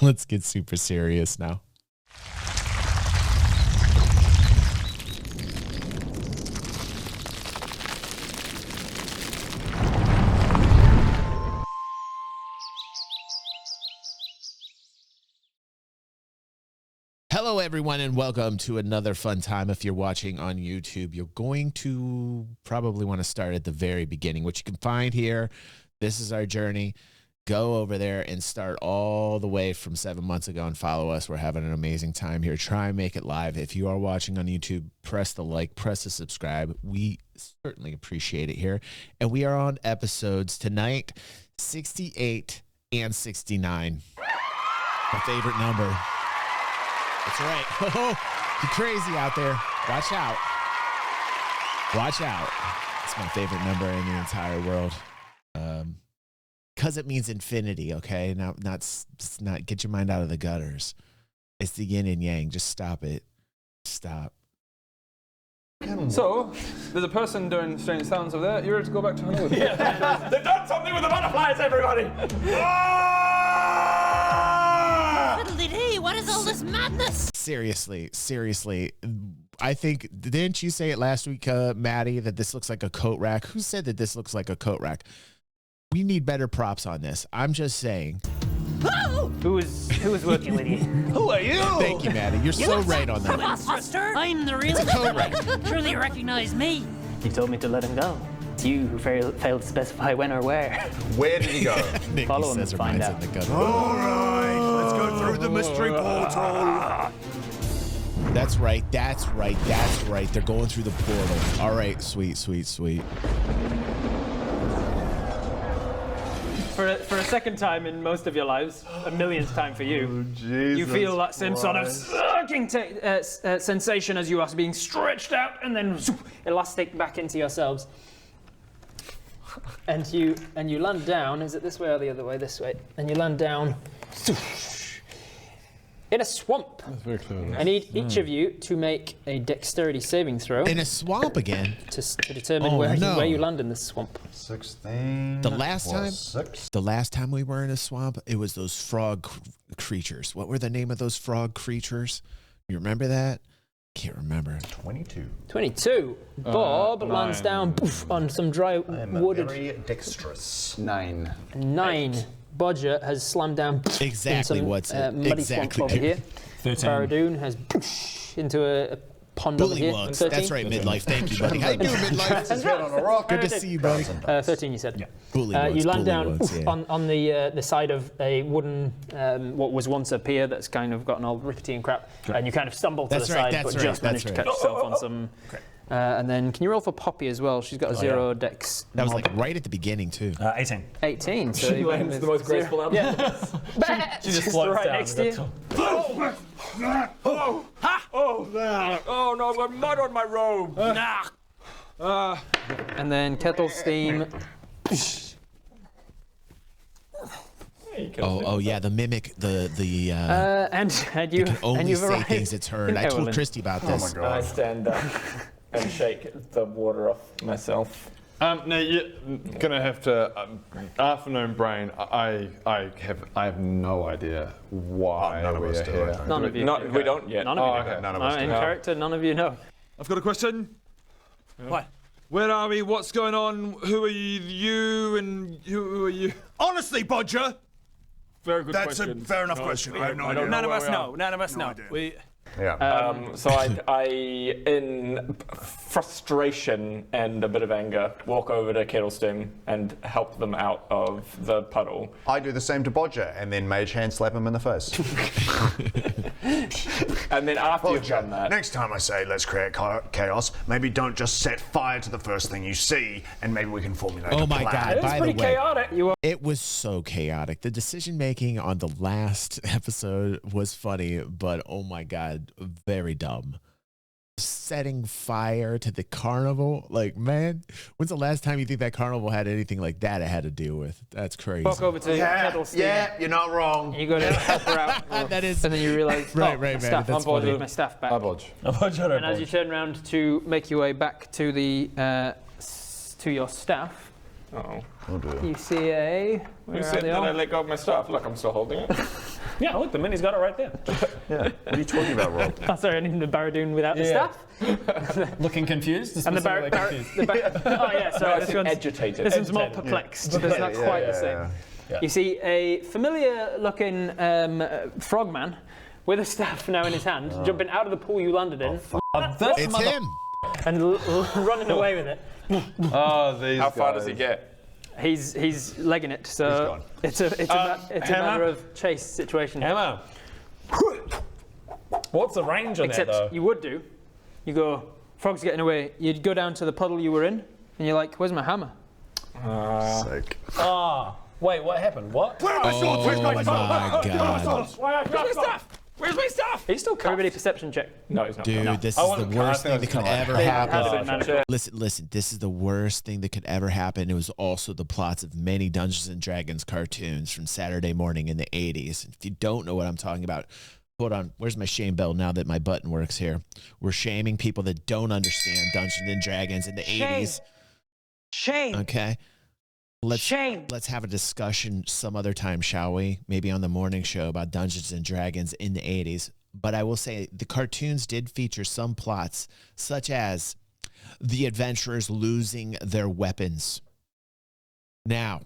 Let's get super serious now. Hello, everyone, and welcome to another fun time. If you're watching on YouTube, you're going to probably want to start at the very beginning, which you can find here. This is our journey. Go over there and start all the way from 7 months ago and follow us. We're having an amazing time here. Try and make it live. If you are watching on YouTube, press the like, press the subscribe. We certainly appreciate it here. And we are on episodes tonight, 68 and 69. My favorite number. That's right. Oh, you're crazy out there. Watch out. Watch out. It's my favorite number in the entire world. Because it means infinity, okay? Now, not get your mind out of the gutters. It's the yin and yang. Just stop it. Stop. So, there's a person doing strange sounds over there. You're ready to go back to Hollywood? Yeah. They've done something with the butterflies, everybody! Fiddly-dee, what is all this madness? Seriously. I think, didn't you say it last week, Maddie, that this looks like a coat rack? Who said that this looks like a coat rack? We need better props on this. I'm just saying. Who was working with you? Who are you? Thank you, Maddie. You're so right on that. Imposter? I'm the real coat rack. Surely you recognize me. You told me to let him go. It's you who failed to specify when or where. Where did he go? Nikki Follow him says and her find mind's out. in the gutter. All right, let's go through the mystery portal. That's right. They're going through the portal. All right, sweet. For a second time in most of your lives, a millionth time for you, you feel that same sort of sucking sensation as you are being stretched out and then elastic back into yourselves. And you land down. Is it this way or the other way? This way. And you land down in a swamp. That's very clever. I need each of you to make a dexterity saving throw In a swamp again. to determine where you land in this swamp. 16. The last time? 6. The last time we were in a swamp, it was those frog creatures. What were the name of those frog creatures? You remember that? Can't remember. 22. 22. Bob lands down on some dry I'm wooded. very dexterous. 9. 9. Bodger has slammed down Exactly in some, what's it? muddy Exactly. swamp over here. 13. Baradoon has into a pond over here. Bullywugs. 13? That's right, midlife. Thank you, buddy. How you doing, midlife? His head on a rock. Good to see you, buddy. 13, you said. Yeah. Bullywugs. You land down bullywugs, yeah. on the side of a wooden, what was once a pier that's kind of gotten all rickety and crap, and you kind of stumble to That's the right, side, that's but right, just managed to that's catch yourself on some. And then, can you roll for Poppy as well? She's got a 0 dex. That was like right at the beginning, too. 18. 18. So She lands the most graceful out. Yeah. She just floats right down. next to you. Oh no, I've got mud on my robe. And then Kettle Steam. Oh, yeah, the mimic, And you can only and you've say arrived things it's heard. in I told Eowlin. Christy about Oh my this. I god. stand up and shake the water off myself. No, you're gonna have to. Afternoon brain. I have no idea why None of we us are do, here. I think. None of you. We don't yet. None of you. okay. None of No, us in do. character, none of you know. I've got a question. What? Where are we? What's going on? Who are you and who are you? Honestly, Bodger, Very good that's question. a fair enough question. I have no idea. None of us know. None of us know. We Yeah. So I, in frustration and a bit of anger, walk over to Kettlestim and help them out of the puddle. I do the same to Bodger and then mage hand slap him in the face. And then after you've done that, Next time I say let's create chaos, maybe don't just set fire to the first thing you see, and maybe we can formulate Oh a my plan. God, It's by the pretty way. chaotic. You are. It was so chaotic. The decision making on the last episode was funny, but oh my God, very dumb. Setting fire to the carnival, like, man, when's the last time you think that carnival had anything like that it had to deal with? That's crazy. Walk over to Kettlestim. Yeah, you're not wrong. You go to help her out. That is And then you realise, Right, oh, right, my man, staff, that's I'm bored funny. with my staff back. I bodge. And as you turn around to make your way back to the to your staff, oh, Oh dear. you see a. Who Where said are they that I all? let go of my stuff? Look, I'm still holding it. Yeah, look, the mini's got it right there. Yeah. What are you talking about, Rob? Oh, sorry, I need the Baradun without the staff. Looking confused? And the oh yeah, sorry, this one's agitated. This one's more perplexed. It's not quite the same. Yeah. You see a familiar-looking frogman with a staff now in his hand, jumping out of the pool you landed in. It's him. And running away with it. Oh, these How far guys. does he get? He's legging it, so it's a matter of chase situation. Emma. What's the range on that, though? Except you would do. You go, frog's getting away. You'd go down to the puddle you were in, and you're like, where's my hammer? Sake. Wait, what happened? What? Where are my swords? Where's my God. Where's my stuff? Where's my stuff? He's still everybody perception check. No, he's not. Dude, this is the worst thing that could ever happen. Magical. Listen, this is the worst thing that could ever happen. It was also the plots of many Dungeons & Dragons cartoons from Saturday morning in the 80s. If you don't know what I'm talking about, hold on. Where's my shame bell now that my button works here? We're shaming people that don't understand Dungeons & Dragons in the 80s. Shame. Okay? Let's have a discussion some other time, shall we? Maybe on the morning show about Dungeons & Dragons in the 80s. But I will say the cartoons did feature some plots, such as the adventurers losing their weapons. Now,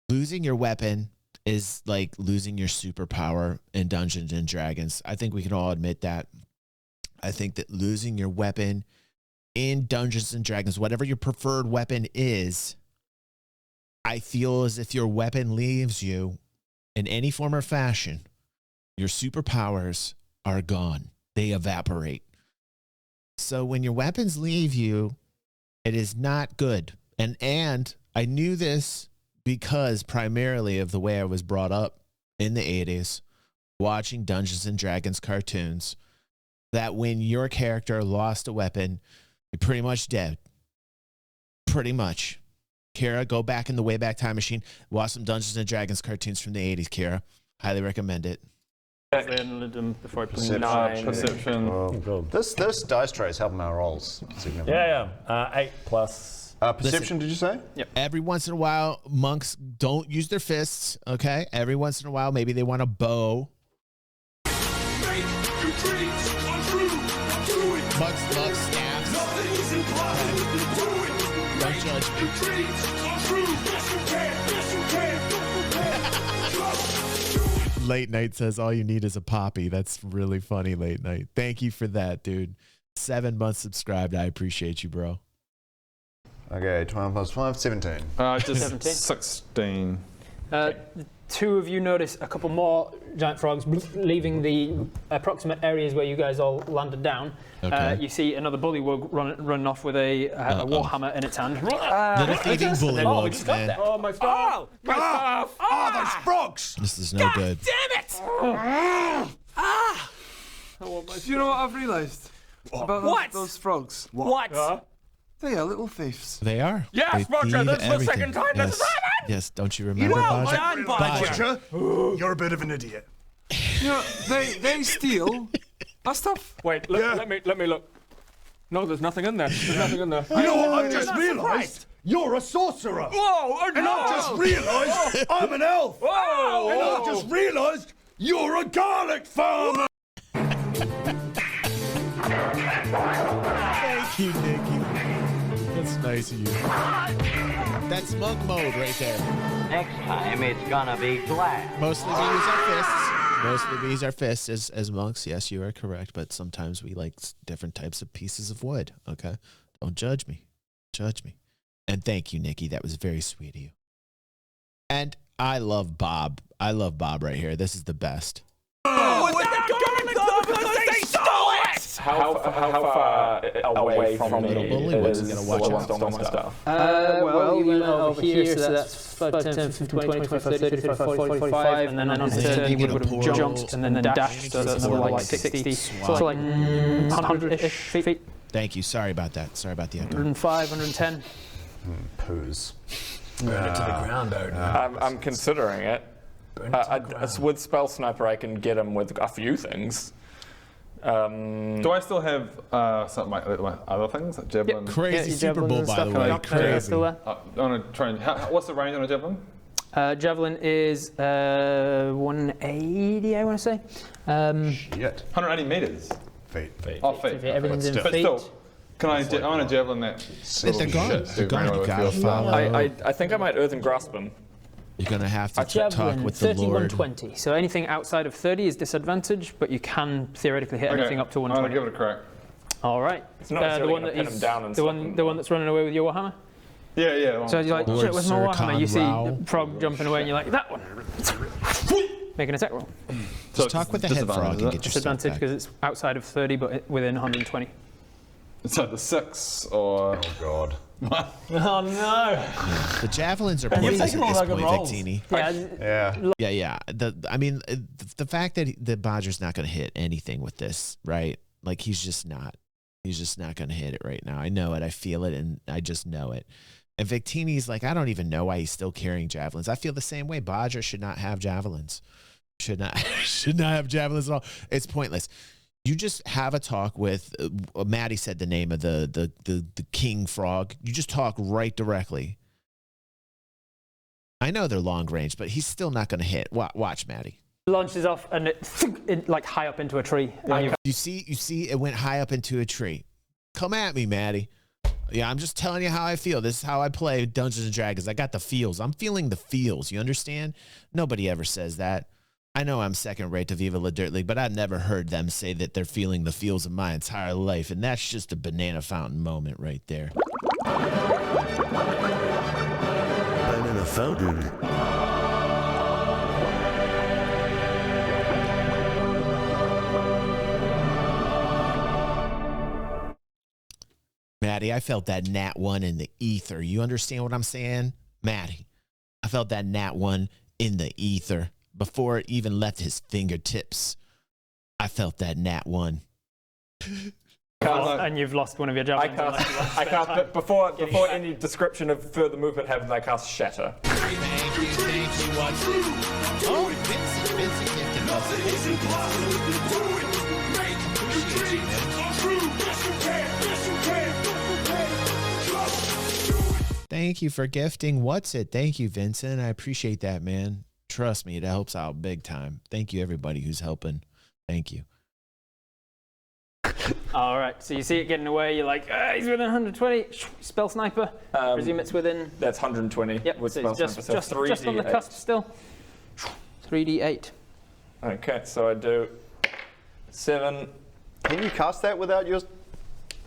losing your weapon is like losing your superpower in Dungeons & Dragons. I think we can all admit that. I think that losing your weapon in Dungeons & Dragons, whatever your preferred weapon is, I feel as if your weapon leaves you in any form or fashion, your superpowers are gone. They evaporate. So when your weapons leave you, it is not good. And I knew this because primarily of the way I was brought up in the 80s, watching Dungeons & Dragons cartoons, that when your character lost a weapon, you're pretty much dead. Pretty much. Kira, go back in the Wayback Time Machine. Watch some Dungeons & Dragons cartoons from the 80s, Kira. Highly recommend it. Perception. This dice tray is helping our rolls. Yeah. 8 plus. Perception, did you say? Yep. Every once in a while, monks don't use their fists, okay? Every once in a while, maybe they want a bow. Monks love staffs. Don't judge me. Late Night says all you need is a poppy. That's really funny, Late Night. Thank you for that, dude. 7 months subscribed. I appreciate you, bro. Okay, 12 plus 5, 17. Just 17. 16. Two of you notice a couple more giant frogs leaving the approximate areas where you guys all landed down. Okay. You see another bullywug run off with a warhammer in its hand. Little thieving bullywugs, man. Oh, my stuff! My stuff! Oh, those frogs! This is no good. Damn it! Do you know what I've realised about those frogs? What? They are little thieves. They are. Yes, They Roger, thieve this is the everything. second time Yes. this has happened! Yes, don't you remember, Bodger? Done, Bodger. Bodger, you're a bit of an idiot. You know, they steal our stuff. Wait, let me look. No, there's nothing in there. There's nothing in there. You know what I've just realised? You're a sorcerer. Whoa! And I've just realised I'm an elf. Whoa! And I've just realised you're a garlic farmer. Thank you, Nicky. That's nice of you. That's monk mode right there. Next time, it's gonna be glass. Mostly we use our fists. Mostly we use our fists as monks. Yes, you are correct. But sometimes we like different types of pieces of wood. Okay? Don't judge me. Judge me. And thank you, Nikki. That was very sweet of you. And I love Bob. I love Bob right here. This is the best. How far away from me bullywugs is gonna the watch one out. stole my stuff? Well, you went over here, so that's 5, 10, 15, 20, 25, 30, 35, 40, 45, and then on his turn he would have jumped and then dashed, so that's another like 60, so like 100-ish feet. Thank you. Sorry about that. Sorry about the echo. 105, 110. Poos. Burn it to the ground, Odin. I'm considering it. With Spell Sniper, I can get him with a few things. Do I still have some of my other things, like javelin? Crazy Super Bowl, by the way. Crazy. Still there? On a train. What's the range on a javelin? Javelin is 180, I want to say. Shit. 180 meters. Feet. Oh, feet. Everything's in But feet. still, can I want to javelin that? They're gone. They're gone. You gotta follow. I think I might earthen grasp him. You're gonna have to talk Javelin, with the 30, Lord. 120. So anything outside of 30 is disadvantage, but you can theoretically hit anything up to I'm 120. gonna give it a crack. All right. It's not necessarily gonna pin him down and the slap one, him. the one that's running away with your warhammer. Yeah. So you're like, Lord shit, where's my Sir warhammer? You see Conrao. the frog jumping away, and you're like, that one. Make an attack roll. Just talk with the head frog and get your stuff Disadvantage back. because it's outside of 30, but within 120. So the 6 or... Oh god. Oh no! The javelins are You've poisonous taken at all this our good point, rolls. Victini. Yeah. Yeah. The fact that the Bodger's not going to hit anything with this, right? Like he's just not going to hit it right now. I know it. I feel it, and I just know it. And Victini's like, I don't even know why he's still carrying javelins. I feel the same way. Bodger should not have javelins. Should not have javelins at all. It's pointless. You just have a talk with Madi said the name of the king frog. You just talk right directly. I know they're long range, but he's still not going to hit. Watch, Madi. Launches off and it like high up into a tree. And You see, it went high up into a tree. Come at me, Madi. Yeah, I'm just telling you how I feel. This is how I play Dungeons and Dragons. I got the feels. I'm feeling the feels. You understand? Nobody ever says that. I know I'm second rate to Viva La Dirt League, but I've never heard them say that they're feeling the feels of my entire life, and that's just a banana fountain moment right there. Banana fountain. Madi, I felt that nat 1 in the ether. You understand what I'm saying? Madi, I felt that nat 1 in the ether. Before it even left his fingertips, I felt that nat 1. And you've lost one of your javelins. I cast but before any description of further movement happens, I cast Shatter. Oh, Thank you for gifting. What's it? Thank you, Vincent. I appreciate that, man. Trust me, it helps out big time. Thank you, everybody who's helping. Thank you. All right, so you see it getting away. You're like, he's within 120. Spell sniper. Presume it's within. That's 120. Yep, with so spell it's sniper, just on the 3d8. cusp still. 3d8. Okay, so I do 7. Can you cast that without your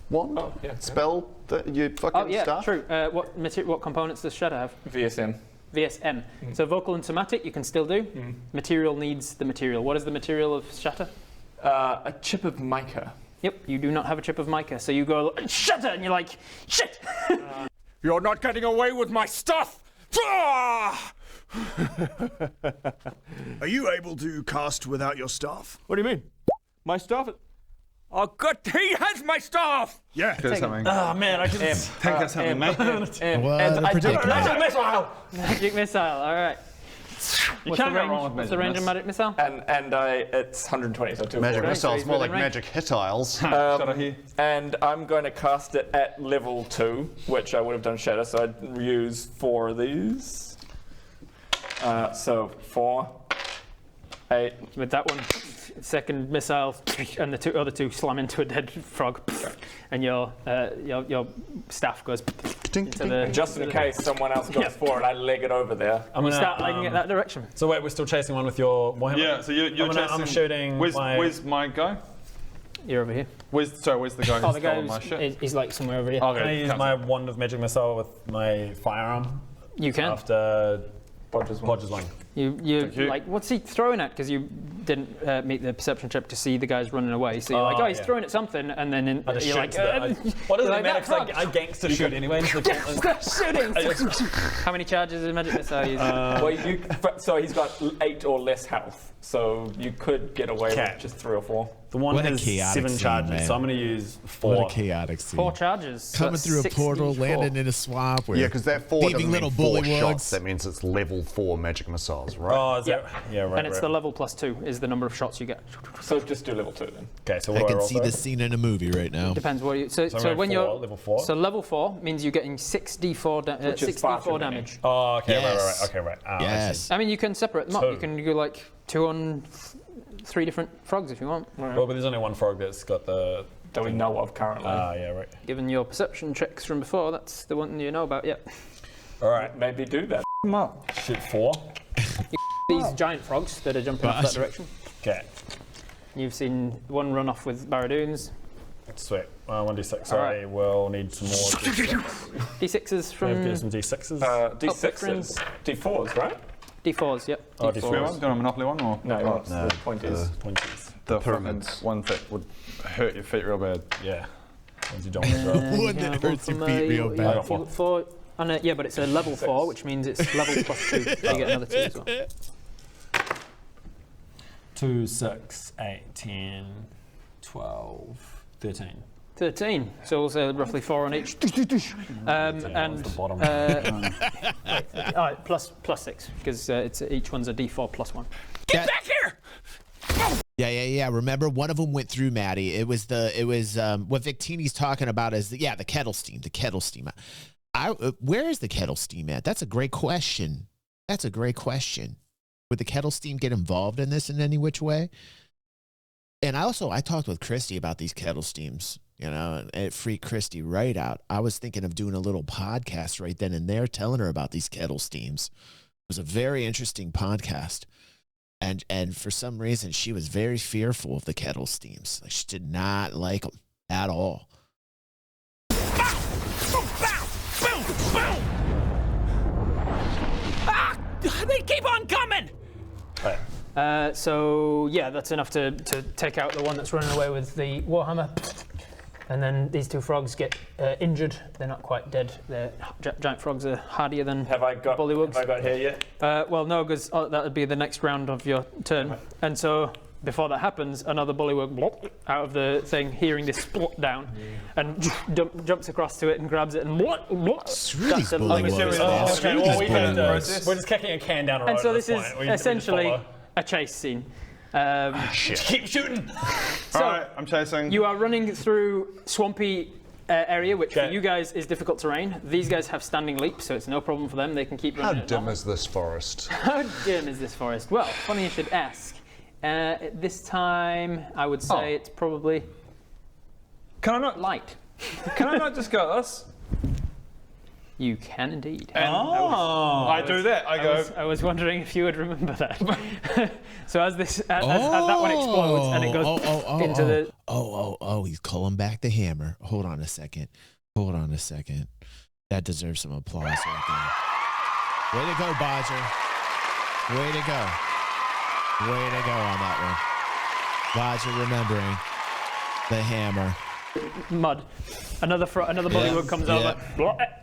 wand? Oh, yeah. Spell that you fucking Oh yeah, stuff? true. What components does Shatter have? VSM. VSM. So vocal and somatic you can still do. Material needs the material. What is the material of Shatter? A chip of mica. Yep, you do not have a chip of mica, so you go Shatter, and you're like, shit. You're not getting away with my stuff! Ah! Are you able to cast without your staff? What do you mean? My stuff? Oh, good. He has my staff! Yeah. Oh man, I can Take us something, mate. What and a I do predicament. magic missile. Magic missile. All right. You What's can't the go wrong range? with What's the range of magic missile? And it's 120, so 2 Magic so missiles, he's more within like range. magic hittiles. And I'm going to cast it at level 2, which I would have done Shatter, so I'd use 4 of these. So 4, 8. With that one, second missile, and the other two slam into a dead frog, and your staff goes into the. Just in case someone else goes for it, I leg it over there. I'm You gonna, start legging it that direction. So wait, we're still chasing one with your Warhammer? Yeah, so you're chasing. I'm shooting. Where's my guy? You're over here. Where's the guy Oh, who's the guy stolen my shit? he's like somewhere over here. Can I Okay, use my wand of magic missile with my firearm You can. after Bodger's one. Bodger's one? You you. like, what's he throwing at? Because you didn't meet the perception check to see the guys running away. So you're like, he's yeah. throwing at something, and then I just you're shoot like, what does you're it like, matter? that 'Cause I gangster shoot anyway. So shooting. How many charges is magic missile using? Well, so he's got 8 or less health, so you could get away with just 3 or 4. The one What a has chaotic 7 scene, charges, man. so I'm going to use 4. What a chaotic scene. 4 charges. So Coming that's through a portal, 6d4. landing in a swamp. Yeah, because that 4 leaving doesn't mean little 4 bullywugs. shots. That means it's level 4 magic missiles, right? Oh, is that? Yeah, right. And it's the level +2 is the number of shots you get. So just do level 2 then. Okay, so I what do can roll see for? this scene in a movie right now. Depends what you. So I'm when at you're level 4. So level 4 means you're getting 6d4 Which is far too 6d4 many. damage. Oh, okay, Yes. right. Okay, right. I see. Yes. I mean, you can separate them up. 2. You can go like 2 on 3 different frogs if you want. Well, but there's only one frog that's got the. That we know of currently. Yeah, right. Given your perception checks from before, that's the one you know about. Yeah. All right. Maybe do that. Shoot 4. These giant frogs that are jumping off that direction. Okay. You've seen one run off with Baradoons. Sweet. 1d6. All I right. will need some more D6s Can I from get some d6s? D6s, D4s, right? D4s. Yep. Oh, D4s. D4s. Do you want a Monopoly one or? No, no, the point is. Pointies. The Pyramids. fucking ones that would hurt your feet real bad. Yeah. Ones you don't want to throw. One that hurts your feet real bad. Yeah, but it's a level 4, which means it's level +2. So you get another 2 as well. 2, 6, 8, 10, 12, 13. 13. So also roughly 4 on each. And the bottom. +6 because it's each one's a D4 +1. Get back here! Yeah. Remember, one of them went through Madi. It was what Victini's talking about is the kettle steam. The kettle steam. Where is the kettle steam at? That's a great question. Would the kettle steam get involved in this in any which way? And I talked with Christy about these kettle steams. And it freaked Christy right out. I was thinking of doing a little podcast right then and there, telling her about these kettle steams. It was a very interesting podcast. And for some reason, she was very fearful of the kettle steams. She did not like them at all. They keep on coming! So yeah, that's enough to take out the one that's running away with the Warhammer. And then these 2 frogs get injured. They're not quite dead. They're giant frogs are hardier than bullywugs. Have I got here yet? Well, no, because that would be the next round of your turn. Okay. And so before that happens, another bullywug out of the thing, hearing this splot down, and jumps across to it and grabs it and Screw these that's bullywugs, man. Okay, Screw well, these bullywugs. we're just kicking a can down a road. And so at this is point. We just essentially follow. a chase scene. Keep shooting. So All right, I'm chasing. you are running through swampy area, which for you guys is difficult terrain. These guys have standing leap, so it's no problem for them. They can keep How running. dim is this forest? How dim is this forest? Well, funny you should ask. At this time, I would say it's probably Can I not? light. Can I not just go this? You can indeed. I do that. I go. I was wondering if you would remember that. So as that one explodes and it goes into the. He's calling back the hammer. Hold on a second. That deserves some applause right there. Way to go, Bodger. Way to go. Way to go on that one. Bodger remembering the hammer. Mud. Another bullywug comes over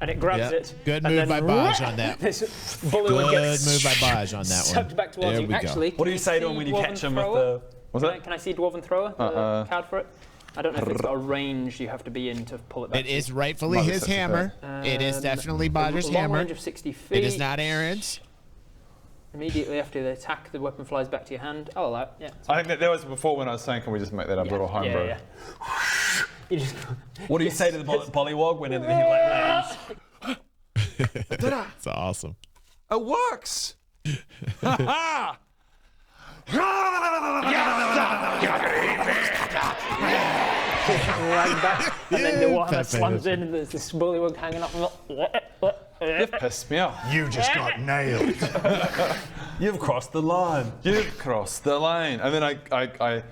and it grabs it. Good and move then by Bodge on that. This bullywug Good gets move by Bodge on that one. sucked back towards There you. we go. Actually, What do you say to him when you catch him with the? What's that? Can I see Dwarven Thrower? The card for it? I don't know if it's got a range you have to be in to pull it back. It is rightfully his hammer. It is definitely Bodger's long hammer. range of 60 feet. It is not Aaron's. Immediately after the attack, the weapon flies back to your hand. I'll allow it. Yeah. I think that was before when I was saying, can we just make that a little homebrew? Yeah. You just What do you say to the bullywug when he lands? It's awesome. It works. Ha right back, and then the Warhammer Pepe. slams in, and there's this bullywug hanging off. You've pissed me off. You just got nailed. You've crossed the line. You've crossed the line. And then I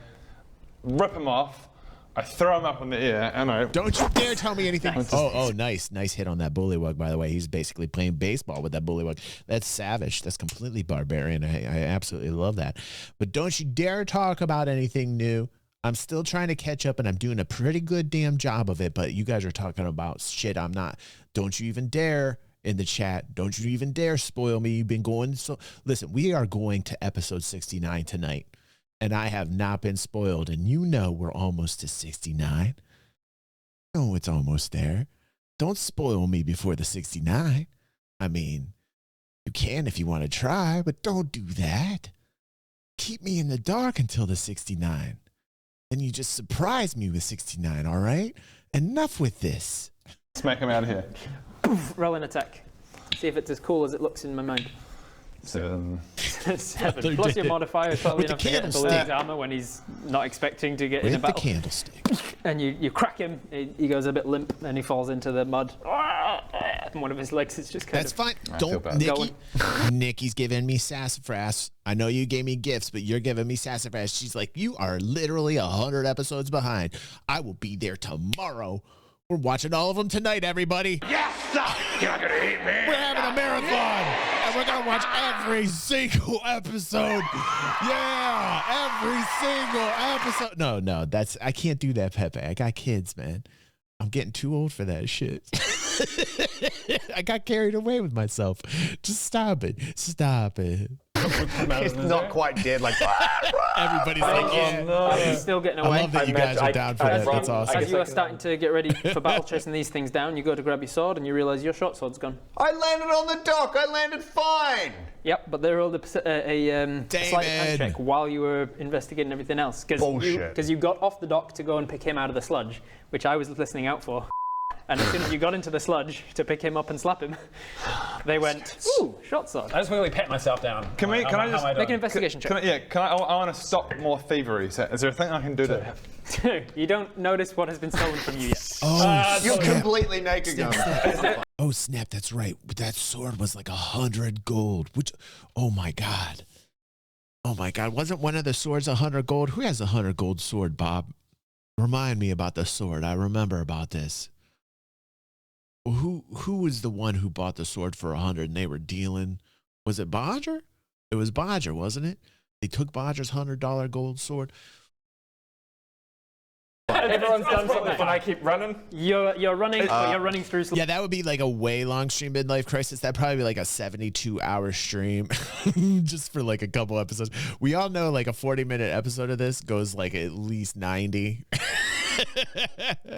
rip him off. I throw him up in the air, and I. Don't you dare tell me anything. Oh, nice hit on that bullywug, by the way. He's basically playing baseball with that bullywug. That's savage. That's completely barbarian. I absolutely love that. But don't you dare talk about anything new. I'm still trying to catch up, and I'm doing a pretty good damn job of it, but you guys are talking about shit I'm not. Don't you even dare in the chat. Don't you even dare spoil me. You've been going. So listen, we are going to episode 69 tonight. and I have not been spoiled. And you know we're almost to 69. Oh, it's almost there. Don't spoil me before the 69. I mean, you can if you want to try, but don't do that. Keep me in the dark until the 69. Then you just surprise me with 69, all right? Enough with this. Smack him out of here. Roll an attack. See if it's as cool as it looks in my mind. 7. 7. Plus your modifier is probably With the enough to get candlestick. Balloon's armor when he's not expecting to get in a With the battle. candlestick. And you crack him, he goes a bit limp, and he falls into the mud. And one of his legs is just kind That's of... fine. I feel Don't, bad. Nikki. Nikki's giving me sassafras. I know you gave me gifts, but you're giving me sassafras. She's like, you are literally 100 episodes behind. I will be there tomorrow. We're watching all of them tonight, everybody. Yes, sir! You're not gonna eat me! We're having a marathon, and we're gonna watch every single episode. Yeah, every single episode. No, that's I can't do that, Pepe. I got kids, man. I'm getting too old for that shit. I got carried away with myself. Just stop it. Stop it. It's not quite dead like Everybody's like, yeah. He's still getting I away. love that you guys are down for that. That's awesome. As you are starting to get ready for battle, chasing these things down, you go to grab your sword and you realise your short sword's gone. I landed on the dock. I landed fine. Yep, but they rolled a sleight of hand check while you were investigating everything else. Because you got off the dock to go and pick him out of the sludge, which I was listening out for. And as soon as you got into the sludge to pick him up and slap him, they went, ooh, short sword. I just really pat myself down. Can I just make an investigation check? I want to stop more thievery. So is there a thing I can do to... You don't notice what has been stolen from you yet. Oh, You're completely naked. Oh, snap. That's right. That sword was like 100 gold. Which, oh my God. Oh my God. Wasn't one of the swords 100 gold? Who has a 100 gold sword, Bob? Remind me about the sword. I remember about this. Who was the one who bought the sword for 100 and they were dealing? Was it Bodger? It was Bodger, wasn't it? They took Bodger's $100 gold sword. Everyone's done something. Can I keep running? You're running, but you're running through. Yeah, that would be like a way long stream, Midlife Crisis. That'd probably be like a 72-hour stream just for like a couple episodes. We all know like a 40-minute episode of this goes like at least 90.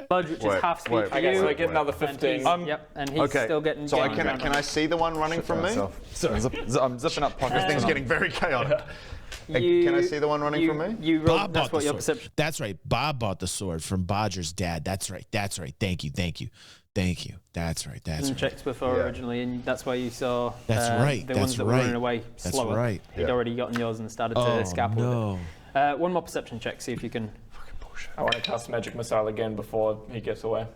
Sludge, which is half speed for you. So I get another 15. And he's still getting. So can I see the one running from me? I'm zipping up pockets. This thing's getting very chaotic. Can I see the one running from me? You rolled, that's what your perception. That's right. Bob bought the sword from Bodger's dad. That's right. Thank you. That's right. Checks before originally, and that's why you saw. That's right. The ones that were running away slower. That's right. He'd already gotten yours and started to scalpel no. with it. One more perception check. See if you can. I want to cast Magic Missile again before he gets away.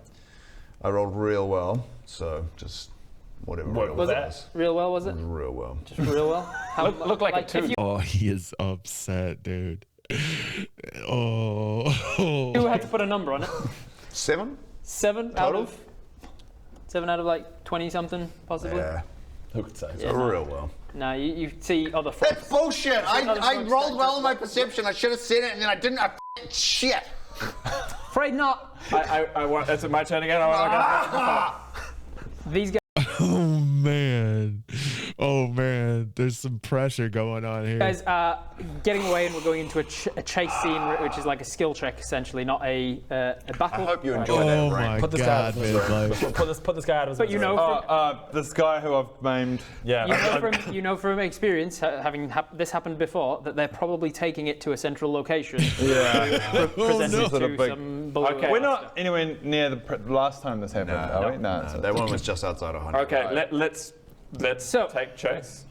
I rolled real well, so just whatever. What was that? Real well, was it? Real well. Just real well. Look like a 2. Oh, he is upset, dude. Oh. You had to put a number on it. 7? 7 out of. 7 out of like 20 something, possibly. Yeah. Who could say? So real well. No, you see other folks. That's bullshit. I rolled well in my perception. I should have said it, and then I didn't. Shit. Afraid not. I want. It's my turn again. These guys. Oh man, there's some pressure going on here. Guys are getting away, and we're going into a chase scene, which is like a skill check, essentially, not a battle. I hope you enjoy that. Oh my Put this God, guy out of his misery. Put this guy out of his But you misery. know, this guy who I've named. Yeah. you know from experience, having this happened before, that they're probably taking it to a central location. Yeah. Present it Sort of to big- some. Okay. We're not anywhere near the last time this happened, are we? No. That one was just outside of 100. Okay, let's take chase.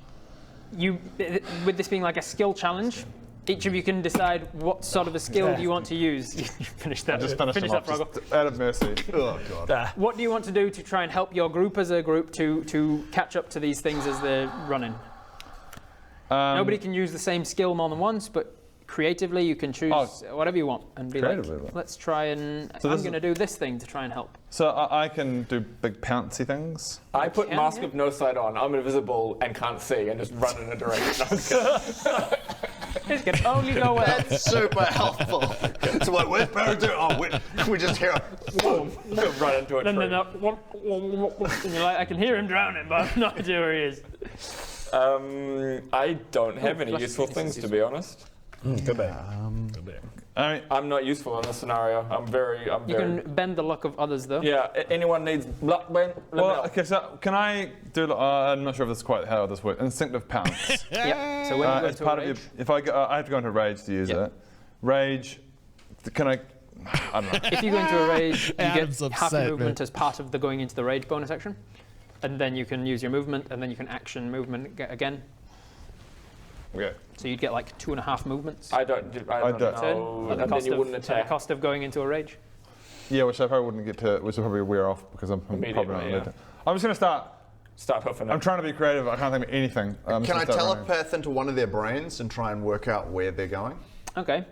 With this being like a skill challenge, each of you can decide what sort of a skill do you want to use. Finish that. Just finish that, them Froggle. off, just out of mercy. Oh God. What do you want to do to try and help your group as a group to catch up to these things as they're running? Nobody can use the same skill more than once, but creatively you can choose whatever you want and be like, let's try and I'm going to do this thing to try and help. So I can do big pouncy things. I put Mask of No Sight on. I'm invisible and can't see and just run in a direction. This can only go well. That's super helpful. So what we're supposed to do? Oh, we just hear Boom. Run into a tree. No. And you're like, I can hear him drowning, but I have no idea where he is. I don't have any useful things, to be honest. Could be. Could be. I'm not useful in this scenario. You can bend the luck of others, though. Yeah, anyone needs luck bend? Well, okay, so can I do, I'm not sure if this is quite how this works, instinctive pounce. Yep. So when you go It's into part a of rage, your, if I go, I have to go into rage to use it. Rage, can I don't know. if you go into a rage, you Adam's get half upset, your movement man. as part of the going into the rage bonus action. And then you can use your movement, and then you can action movement again. Okay. So you'd get like 2.5 movements. I don't know. Turn, And then you wouldn't at the attack. cost of going into a rage. Yeah, which I probably wouldn't get to, which will probably wear off because I'm probably not Immediately, allowed to. I'm just going to Start hoofing it. I'm trying to be creative. I can't think of anything. Can I telepath into one of their brains and try and work out where they're going? Okay.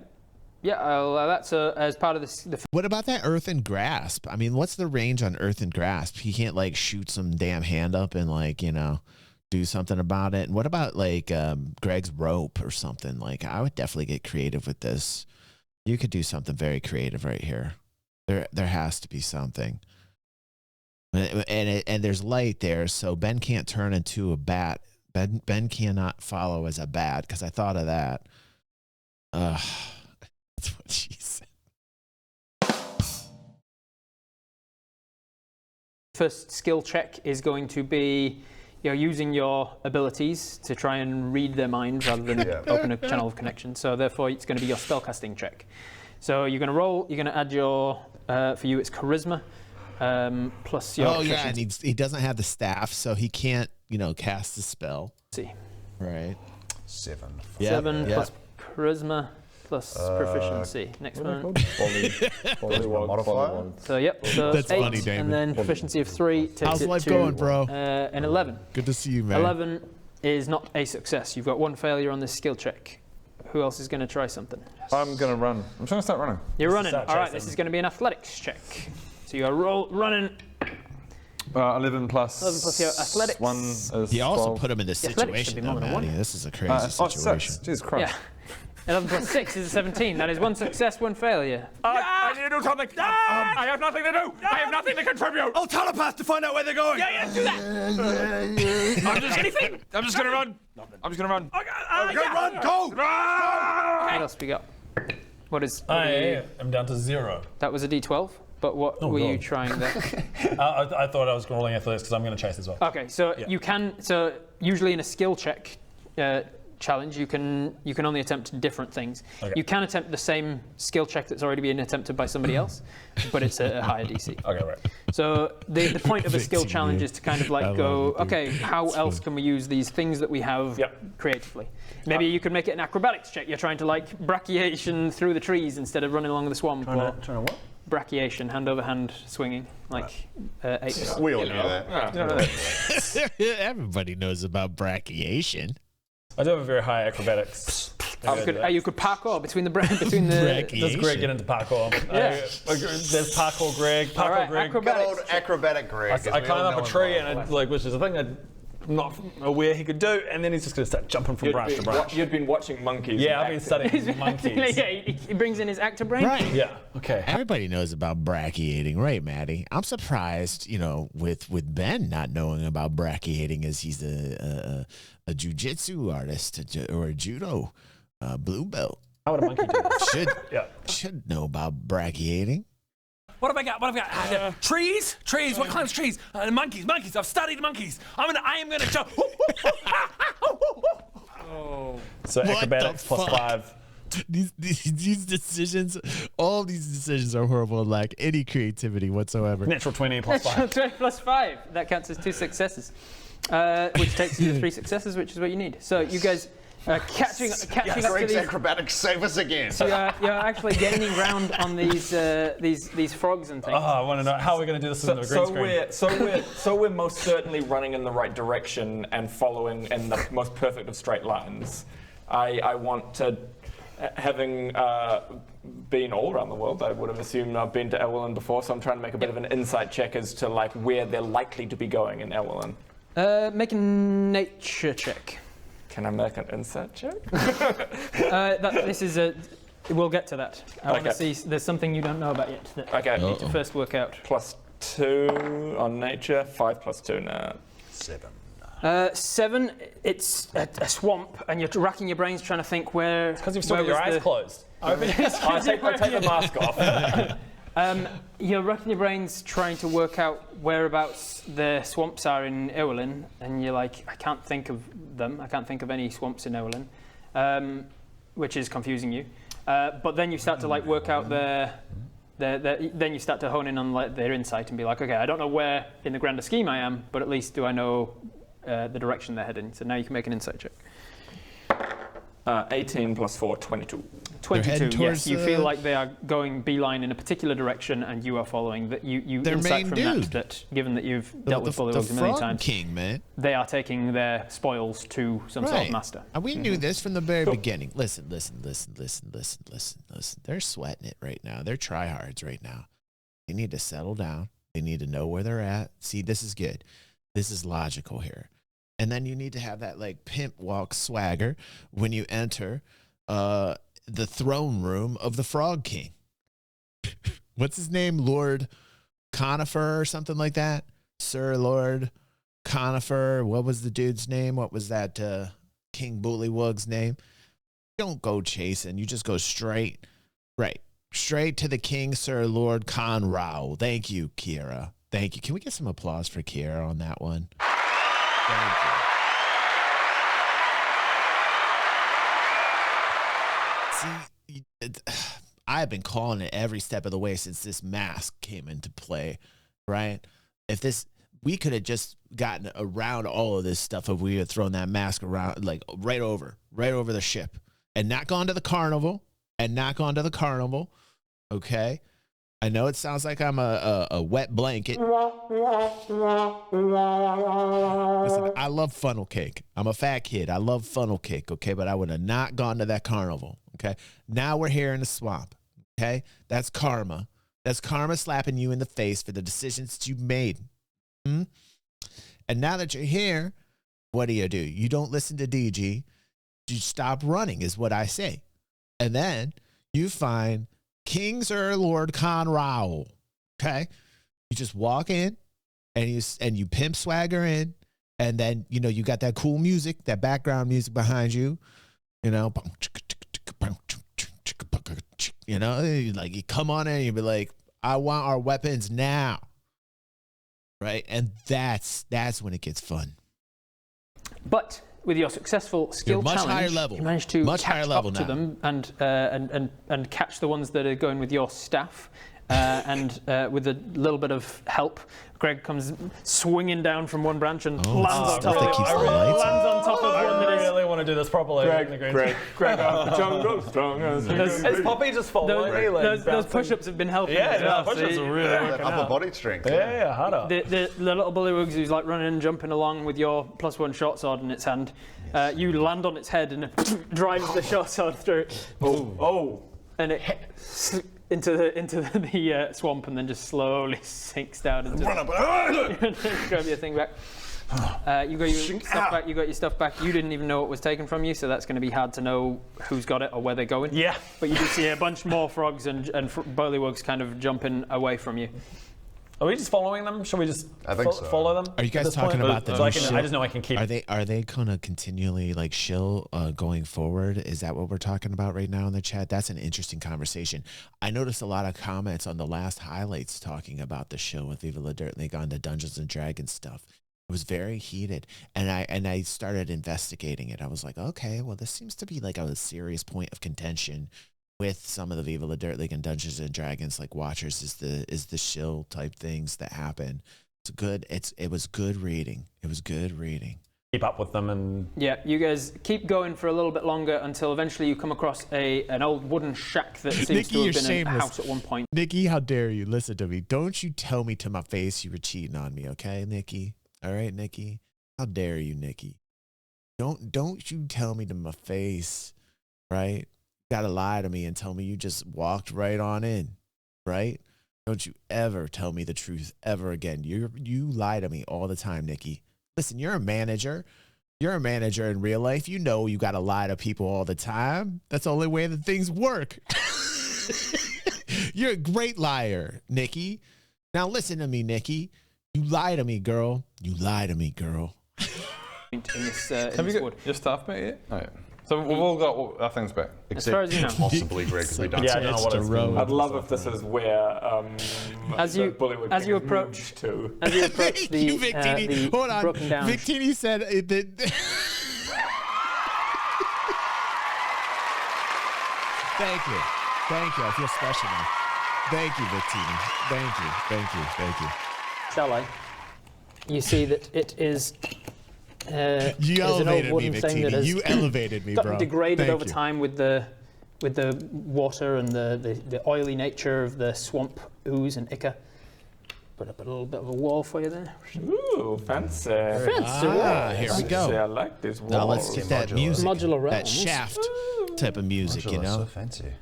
Yeah, that's as part of this. What about that earthen grasp? I mean, what's the range on earthen grasp? He can't like shoot some damn hand up and like, you know, do something about it. And what about like Greg's rope or something? Like, I would definitely get creative with this. You could do something very creative right here. There has to be something. And there's light there, so Ben can't turn into a bat. Ben cannot follow as a bat because I thought of that. That's what she said. First skill check is going to be, using your abilities to try and read their mind rather than open a channel of connection. So therefore, it's going to be your spellcasting check. So you're going to roll. You're going to add your for you it's charisma plus your. Oh yeah, and he doesn't have the staff, so he can't cast the spell. See. Right. 7. Yep, 7 yep. plus charisma plus proficiency. Next one. Modifier? So yep. So That's 8, funny, David. and then proficiency of 3 takes How's it life to going, bro? An 11. Good to see you, man. 11 is not a success. You've got 1 failure on this skill check. Who else is going to try something? I'm going to run. I'm trying to start running. You're running. start All right. chasing. This is going to be an athletics check. So you are running. 11 plus. 11 plus your athletics. 1 is He also 12. put him in this The athletics should situation, be more though, than a 1. Maddie. This is a crazy situation. 6. Jesus Christ. Yeah. 11 plus 6 is a 17. That is 1 success, 1 failure. I need to do something. I have nothing to do. I have nothing to contribute. I'll telepath to find out where they're going. Yeah, do that. I'm just gonna run. I'm just gonna run. Run, go! What else we got? What is? I am down to 0. That was a D12. But what were you God. trying there? I thought I was rolling athletics because I'm going to chase as well. Okay, so you can. So usually in a skill check challenge, you can only attempt different things. Okay. You can attempt the same skill check that's already been attempted by somebody else, but it's a higher DC. Okay, right. So the point of a skill Victim, challenge yeah. is to kind of I like love go, it, dude. okay, how else can we use these things that we have creatively? Maybe you could make it an acrobatics check. You're trying to like brachiation through the trees instead of running along the swamp. Trying to what? Brachiation, hand over hand swinging, like apes. We all knew that. Everybody knows about brachiation. I do have a very high acrobatics. You could parkour between the between the. Does Greg get into parkour? Yeah. There's parkour Greg. Parkour All right, Greg. acrobatics. Good old acrobatic Greg. I climb up a tree and which is a thing I'm not aware he could do, and then he's just going to start jumping from branch to branch. You'd been watching monkeys. Yeah, I've and been acting. studying monkeys. Yeah, he brings in his actor brain. Right. Yeah. Okay. Everybody knows about brachiating, right, Maddie? I'm surprised, with Ben not knowing about brachiating as he's a jiu-jitsu artist or a judo blue belt. How would a monkey do this? Should know about brachiating. What have I got? Trees? What kinds of trees? Monkeys. I've studied monkeys. I am gonna jump. So What acrobatics the plus fuck? 5. These decisions, all these decisions are horrible and lack any creativity whatsoever. Natural 20 plus 5. 20 plus 5. That counts as 2 successes, which takes you to 3 successes, which is what you need. So you guys catching up to Greg's these. acrobatics save us again. So you're actually gaining ground on these frogs and things. Oh, I want to know how we're going to do this in the green screen. So we're most certainly running in the right direction and following in the most perfect of straight lines. I want to, having been all around the world, I would have assumed I've been to Elwyn before, so I'm trying to make a bit of an insight check as to like where they're likely to be going in Elwyn. Make a nature check. Can I make an insight check? We'll get to that. I want to see. There's something you don't know about yet that you need to first work out. +2 on nature, 5 plus 2 now. 7. 7. It's a swamp, and you're racking your brains trying to think where. Because you've still got your eyes closed. I take the mask off. You're racking your brains trying to work out whereabouts the swamps are in Iwlin, and you're like, I can't think of them. I can't think of any swamps in Iwlin, which is confusing you. But then you start to like work out then you start to hone in on like their insight and be like, okay, I don't know where in the grander scheme I am, but at least do I know the direction they're heading. So now you can make an insight check. 18 plus 4, 22. 22, yes. You feel like they are going beeline in a particular direction, and you are following. That you Their insight main from dude. that, given that you've dealt with bullywugs a million times, king, man. they are taking their spoils to some sort of master. And we knew this from the very beginning. Listen. They're sweating it right now. They're tryhards right now. They need to settle down. They need to know where they're at. See, this is good. This is logical here. And then you need to have that like pimp walk swagger when you enter the throne room of the Frog King. What's his name? Lord Conifer or something like that? Sir Lord Conifer. What was the dude's name? What was that King Bullywug's name? Don't go chasing. You just go straight. Right. Straight to the King, Sir Lord Conrao. Thank you, Kira. Thank you. Can we get some applause for Kira on that one? Thank you. See, I've been calling it every step of the way since this mask came into play, right? We could have just gotten around all of this stuff if we had thrown that mask around, like right over the ship, and not gone to the carnival, okay? I know it sounds like I'm a wet blanket. Listen, I love funnel cake. I'm a fat kid. I love funnel cake, okay? But I would have not gone to that carnival, okay? Now we're here in the swamp, okay? That's karma. That's karma slapping you in the face for the decisions that you made. And now that you're here, what do? You don't listen to DG. You stop running is what I say. And then you find King Sir Lord Conrao, okay? You just walk in and you pimp swagger in, and then, you know, you got that cool music, that background music behind you, you know, like you come on in and you be like, I want our weapons now, right? And that's when it gets fun. But with your successful skill much challenge, higher level. you managed to Much catch higher level up to now. them and catch the ones that are going with your staff. And with a little bit of help, Greg comes swinging down from one branch and lands on top of one that is. I really want to do this properly. Greg out the jungle, strong as Is Poppy just following me? Like, those push-ups have been helping. Yeah, as well, push-ups so are really working Upper out. body strength. Yeah, harder. The little bullywugs who's like running and jumping along with your +1 short sword in its hand. You land on its head and it drives the short sword through it. And it hits into the swamp and then just slowly sinks down into grab your thing back. You got your stuff back. You got your stuff back. You didn't even know it was taken from you, so that's going to be hard to know who's got it or where they're going. Yeah. But you do see a bunch more frogs and bullywugs kind of jumping away from you. Are we just following them? Should we just follow them? Are you guys talking about the I just know I can keep. Are they gonna continually like shill going forward? Is that what we're talking about right now in the chat? That's an interesting conversation. I noticed a lot of comments on the last highlights talking about the shill with Viva La Dirt League on the Dungeons and Dragons stuff. It was very heated, and I started investigating it. I was like, okay, well, this seems to be like a serious point of contention with some of the Viva La Dirt League and Dungeons and Dragons, like Watchers is the shill type things that happen. It's good. It was good reading. It was good reading. Keep up with them and yeah, you guys keep going for a little bit longer until eventually you come across an old wooden shack that seems Nikki, to have you're been a shameless. house at one point. Nikki, how dare you? Listen to me. Don't you tell me to my face you were cheating on me, okay, Nikki? All right, Nikki. How dare you, Nikki? Don't you tell me to my face, right? Gotta lie to me and tell me you just walked right on in, right? Don't you ever tell me the truth ever again. You lie to me all the time, Nikki. Listen, you're a manager. You're a manager in real life. You know you gotta lie to people all the time. That's the only way that things work. You're a great liar, Nikki. Now listen to me, Nikki. You lie to me, girl. You lie to me, girl. in this Have you wood. got your staff back yet? Oh, yeah. So we've all got our things back. As far as you know. Possibly, Greg, because we don't Yeah, I know don't know what what it's it's I'd love if this is where As you approach to. As you approach the, Victini. the Hold on. broken down. Victini said that. Thank you. Thank you. I feel special now. Thank you, Victini. Thank you. Thank you. Thank you. Stella, you see that it is. You is an old elevated me, wooden thing that Victini. has You elevated me, gotten bro. degraded Thank over you. time with the water and the oily nature of the swamp ooze and ichor. Put up a little bit of a wall for you there. Ooh, fancy. Here we go. I like this wall. Now let's get that music, Modular that realms. shaft type of music, you know? So fancy.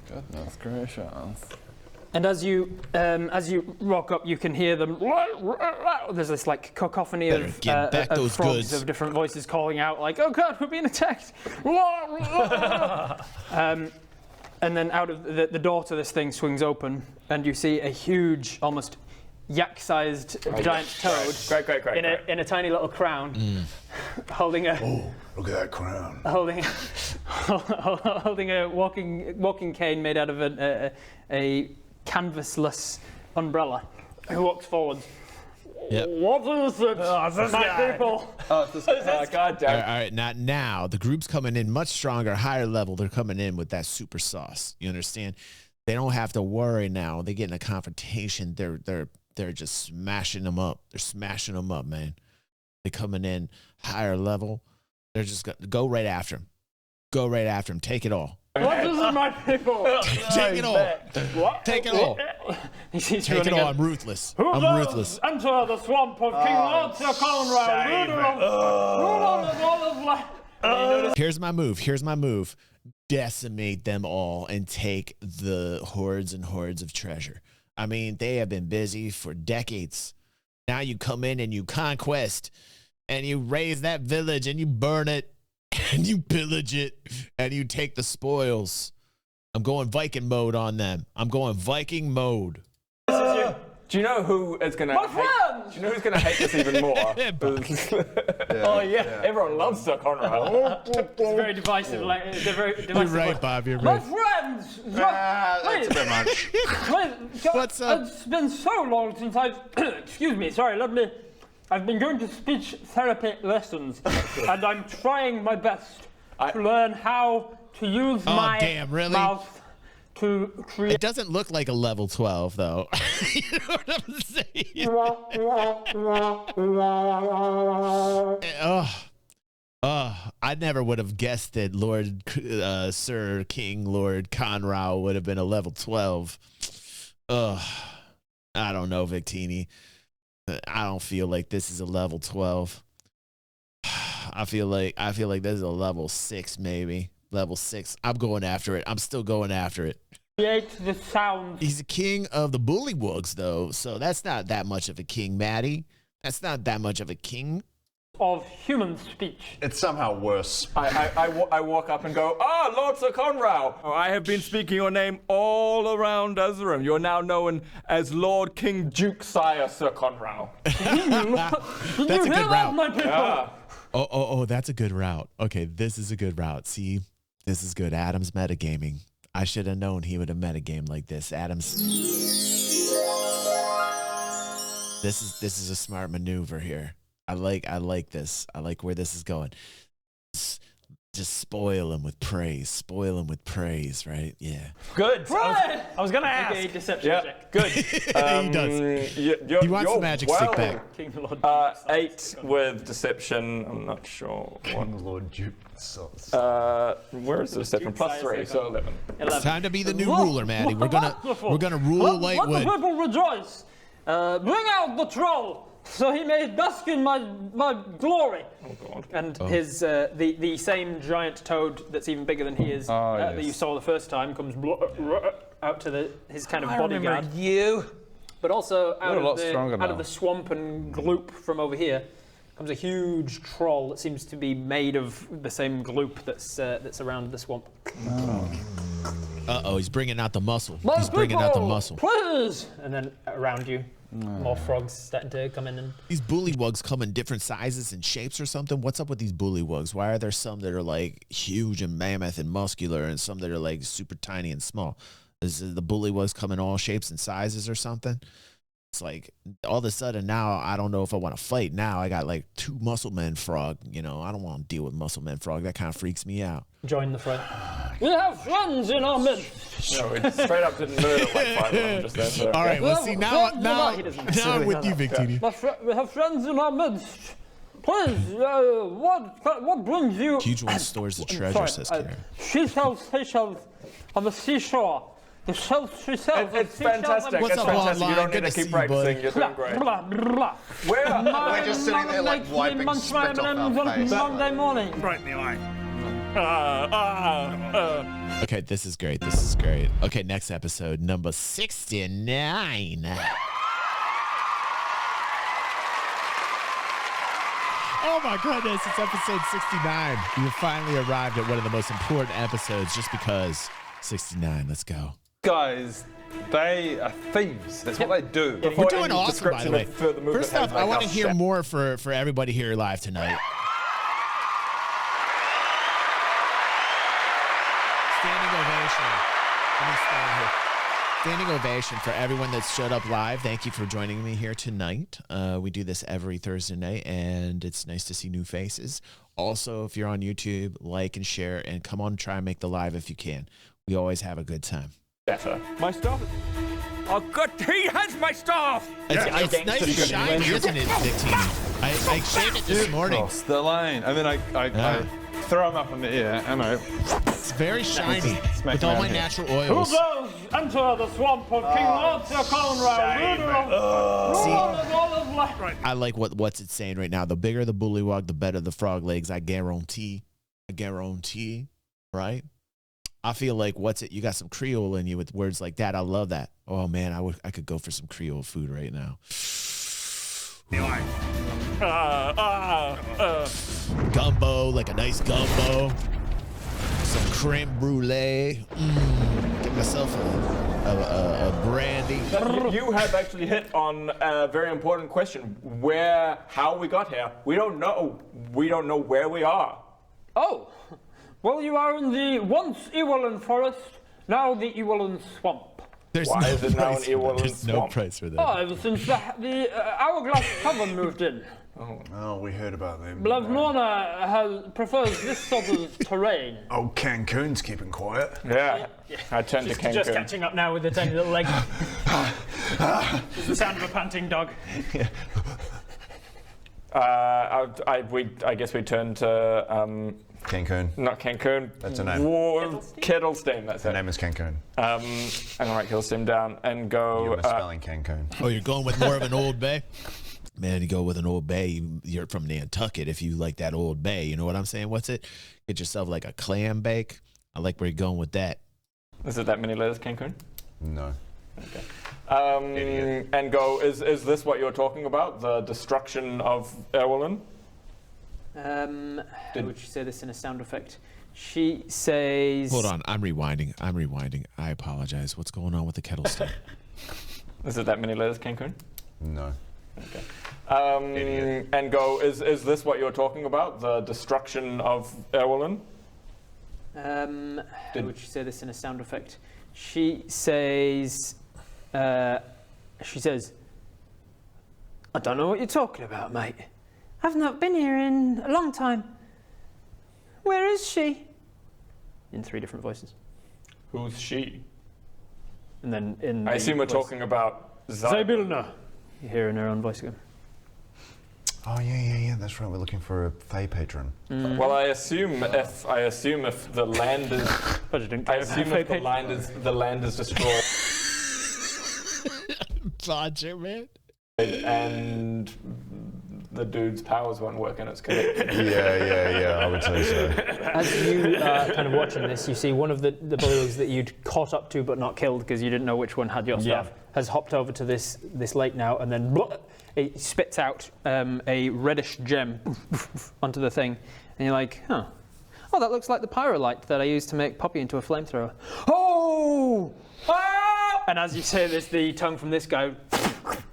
Goodness gracious. And as you rock up, you can hear them. There's this like cacophony of get back those frogs goods. of different voices calling out, like, "Oh God, we're being attacked!" And then out of the door to this thing swings open, and you see a huge, almost yak-sized giant toad Great. in a tiny little crown, holding a. Oh, look at that crown. Holding a walking cane made out of a canvasless umbrella, who walks forward. Yep. What is it, my people? God damn. All right, now the group's coming in much stronger, higher level. They're coming in with that super sauce. You understand? They don't have to worry now. They get in a confrontation. They're just smashing them up. They're smashing them up, man. They're coming in higher level. They're just going to go right after him. Go right after him. Take it all. What is it, my people? Take it all. What? Take it all. He sees Take it running all. up. I'm ruthless. Who I'm does ruthless. enter the swamp of King Lord Sir Conrad, ruler of all of life? Here's my move. Here's my move. Decimate them all and take the hordes and hordes of treasure. I mean, they have been busy for decades. Now you come in and you conquest and you raise that village and you burn it and you pillage it and you take the spoils. I'm going Viking mode on them. I'm going Viking mode. Do you know who is going to hate? friends! Do you know who's going to hate this even more? Oh yeah, everyone loves Sir Conrad. It's very divisive. They're very divisive. You're right, Bob. You're My right. friends! That's a bit much. What's up? It's been so long since I've. Excuse me, sorry, I've been going to speech therapy lessons, and I'm trying my best to learn how to use my damn, really? mouth to create. It doesn't look like a level 12, though. You know what I'm saying? I never would have guessed that Sir King Lord Conrad would have been a level 12. I don't know, Victini. I don't feel like this is a level 12. I feel like this is a level 6, maybe. Level 6. I'm going after it. I'm still going after it. Create the sound. He's a king of the bullywugs, though, so that's not that much of a king, Madi. That's not that much of a king. Of human speech. It's somehow worse. I walk up and go, Lord Sir Conrad. I have been speaking your name all around Azerim. You're now known as Lord King Duke Sire Sir Conrad. That's a good route. My people? Yeah. Oh, that's a good route. Okay, this is a good route. See, this is good. Adam's metagaming. I should have known he would have metagamed like this. Adam's. This is a smart maneuver here. I like this. I like where this is going. Just spoil him with praise. Spoil him with praise, right? Yeah. Good. I was gonna ask. Okay, deception Yeah, check. good. He does. He wants the magic stick back. King Lord. 8 with deception. I'm not sure. King Lord Duke. Where is the deception? Plus 3, so 11. It's time to be the new ruler, Maddie. We're gonna rule Let the Lightwood. people rejoice. Bring out the troll, so he may bask in my glory. Oh God. And his the same giant toad that's even bigger than he is that you saw the first time comes out to his kind of bodyguard. You. But also out lot stronger of now. the swamp and gloop from over here comes a huge troll that seems to be made of the same gloop that's around the swamp. Uh-oh, he's bringing out the muscle. My He's bringing out the people, muscle. Please! And then around you, More frogs starting to come in. And These bullywugs come in different sizes and shapes or something. What's up with these bullywugs? Why are there some that are like huge and mammoth and muscular and some that are like super tiny and small? Is the bullywugs come in all shapes and sizes or something? It's like all of a sudden now I don't know if I want to fight. Now I got like 2 muscle men frog. You know, I don't want to deal with muscle men frog. That kind of freaks me out. join the fray. We have friends in our midst. No, it straight up didn't murder like 5 of them just then. So. All right, well, see, now I'm with you, Victini. We have friends in our midst. Please, what brings you? Huge one stores the treasure, says Karen. She sells seashells on the seashelf. The shells she sells. It's fantastic. What's it's up, fantastic. online? You don't Good need to to keep see you, practicing. buddy. You're doing great. Blah, blah. We're just sitting there like wiping spit off our face. Monday morning. Right in the eye. Okay, this is great. This is great. Okay, next episode, number 69. Oh my goodness, it's episode 69. You finally arrived at one of the most important episodes just because 69. Let's go. Guys, they are thieves. That's what they do. We're doing awesome, by the way. For the movement First off, has I want to like hear a- more for everybody here live tonight. Standing ovation. Let me stand here. Standing ovation for everyone that showed up live. Thank you for joining me here tonight. We do this every Thursday night, and it's nice to see new faces. Also, if you're on YouTube, like and share, and come on, try and make the live if you can. We always have a good time. Better. My stuff. Oh, good. He has my stuff. It's nice and shiny, isn't it, Victini? I shaved it this morning. Across the lane. And then I throw them up in the air, and It's very shiny Smack with all around my here. natural Who oils. goes enter the swamp of King Arthur Conrad, leader of all of life? I like what's it saying right now. The bigger the bullywug, the better the frog legs. I guarantee. Right? I feel like you got some Creole in you with words like that. I love that. Oh man, I could go for some Creole food right now. Gumbo, like a nice gumbo. Some creme brulee. Get myself a brandy. You have actually hit on a very important question. How we got here? We don't know. We don't know where we are. Oh, well, you are in the once Ewelin forest, now the Ewelin swamp. There's Why no is it now price an for that. Ewelin There's no swamp? price for that. Oh, ever since the Hourglass Tavern moved in. Oh, we heard about them. Blavnona prefers this sort of terrain. Oh, Cancun's keeping quiet. Yeah. I tend to Just Cancun. catching up now with the tiny little leg. It's the sound of a panting dog. I guess we turn to Cancun. not Cancun. That's her name. Kettlestein. That's Her it. name is Cancun. I'm gonna write Kettlestein down and go. You're misspelling Cancun. Oh, you're going with more of an Old Bay? Man, you go with an Old Bay, you're from Nantucket if you like that Old Bay. You know what I'm saying? What's it? Get yourself like a clam bake. I like where you're going with that. Is it that many letters, Cancun? No. Okay. And go. Is this what you're talking about? The destruction of Erwin? How would you say this in a sound effect? She says... Hold on, I'm rewinding. I apologize. What's going on with the Kettlestein? Is it that many letters, Cancun? No. Okay. And go. Is this what you're talking about? The destruction of Erwin? how would you say this in a sound effect? She says... I don't know what you're talking about, mate. I've not been here in a long time. Where is she? In 3 different voices. Who's she? And then in I assume we're talking about Zybilna. You hear in her own voice again. Oh, yeah. That's right. We're looking for a Fae patron. Well, I assume if the land is, the land is destroyed, Bodger, man. and the dude's powers won't work and it's connected. Yeah. I would say so. As you kind of watching this, you see one of the bullywugs that you'd caught up to but not killed because you didn't know which one had your stuff, has hopped over to this lake now, and then it spits out a reddish gem onto the thing, and you're like, oh, that looks like the pyrolite that I used to make Poppy into a flamethrower. Oh! Ah! And as you say this, the tongue from this guy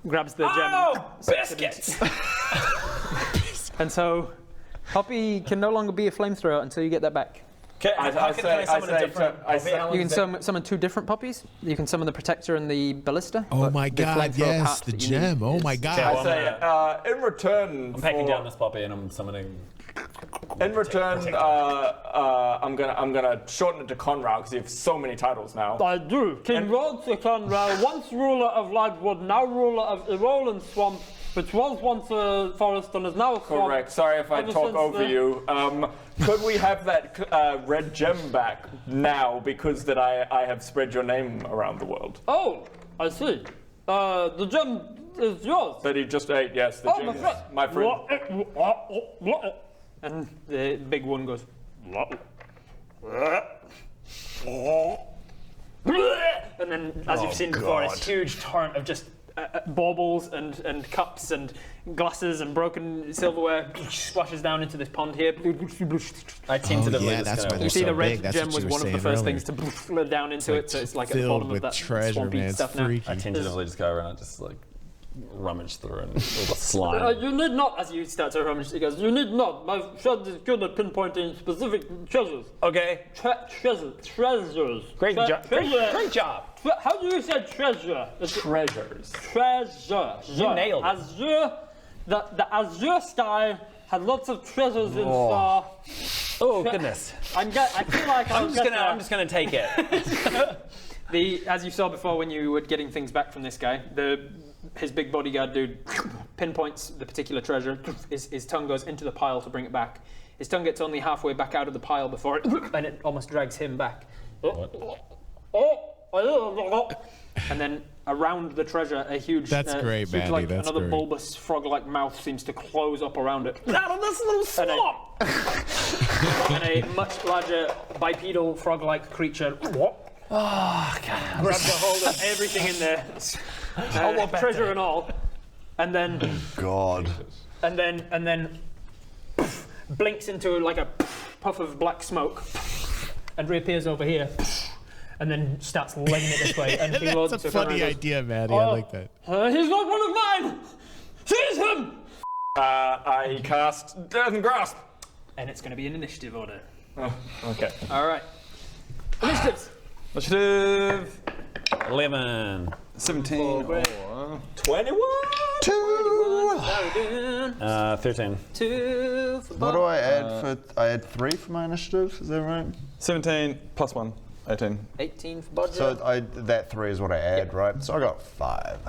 grabs the gem. Oh, biscuits! And so, Poppy can no longer be a flamethrower until you get that back. Can I summon a different? You can summon 2 different poppies. You can summon the Protector and the Ballista. Oh my the god, flamethrower yes, part the that you gem. need Oh is- my god. I say, in return, I'm packing down this poppy and I'm summoning. I'm gonna shorten it to Conrad because you have so many titles now. I do. King Roderick Conrad, once ruler of Lightwood, now ruler of Erolan Swamp, which was once a forest and is now a swamp. Correct. Sorry if I Ever talk since over you. Could we have that red gem back now because that I have spread your name around the world? Oh, I see. The gem is yours. That he just ate, yes, the gem. My friend. And the big one goes. And then, as you've seen before, this huge torrent of just baubles and cups and glasses and broken silverware splashes down into this pond here. I tentatively yeah, that's why You they're see so the red big. That's gem what was you were one of the saying first earlier. things to flood down into it, so it's like at the filled bottom of with that treasure, swampy man. It's stuff now. freaky. I tentatively just go around and just like rummage through and all the slime. You need not, as you start to rummage, he goes, you need not. My friend is good at pinpointing specific treasures. Okay. Treasures. Great job. Treasure. Great job. How do you say treasure? Treasures. Treasure. You nailed it. Azure. The azure sky had lots of treasures in star. Oh goodness. I feel like I'm just gonna take it. As you saw before when you were getting things back from this guy, his big bodyguard dude pinpoints the particular treasure. His tongue goes into the pile to bring it back. His tongue gets only halfway back out of the pile before it, and it almost drags him back. And then around the treasure, a huge, That's great, huge, Maddie, like that's another great. bulbous frog-like mouth seems to close up around it. Out of this little swamp. And a much larger bipedal frog-like creature grabs a hold of everything in there, treasure and all, and then God. and then blinks into like a puff of black smoke and reappears over here and then starts legging it this way. And he loads That's a it around funny and goes, idea, Maddie. I like that. He's not one of mine! Seize him! I cast Death and Grasp. And it's going to be an initiative order. Oh, okay. All right. Initiatives. Initiative 11. 17. 21. 13. 2 for What do I add for? I add 3 for my initiative. Is that right? 17 plus 1. 18. 18 for Bodger. So that 3 is what I add, right? So I got 5.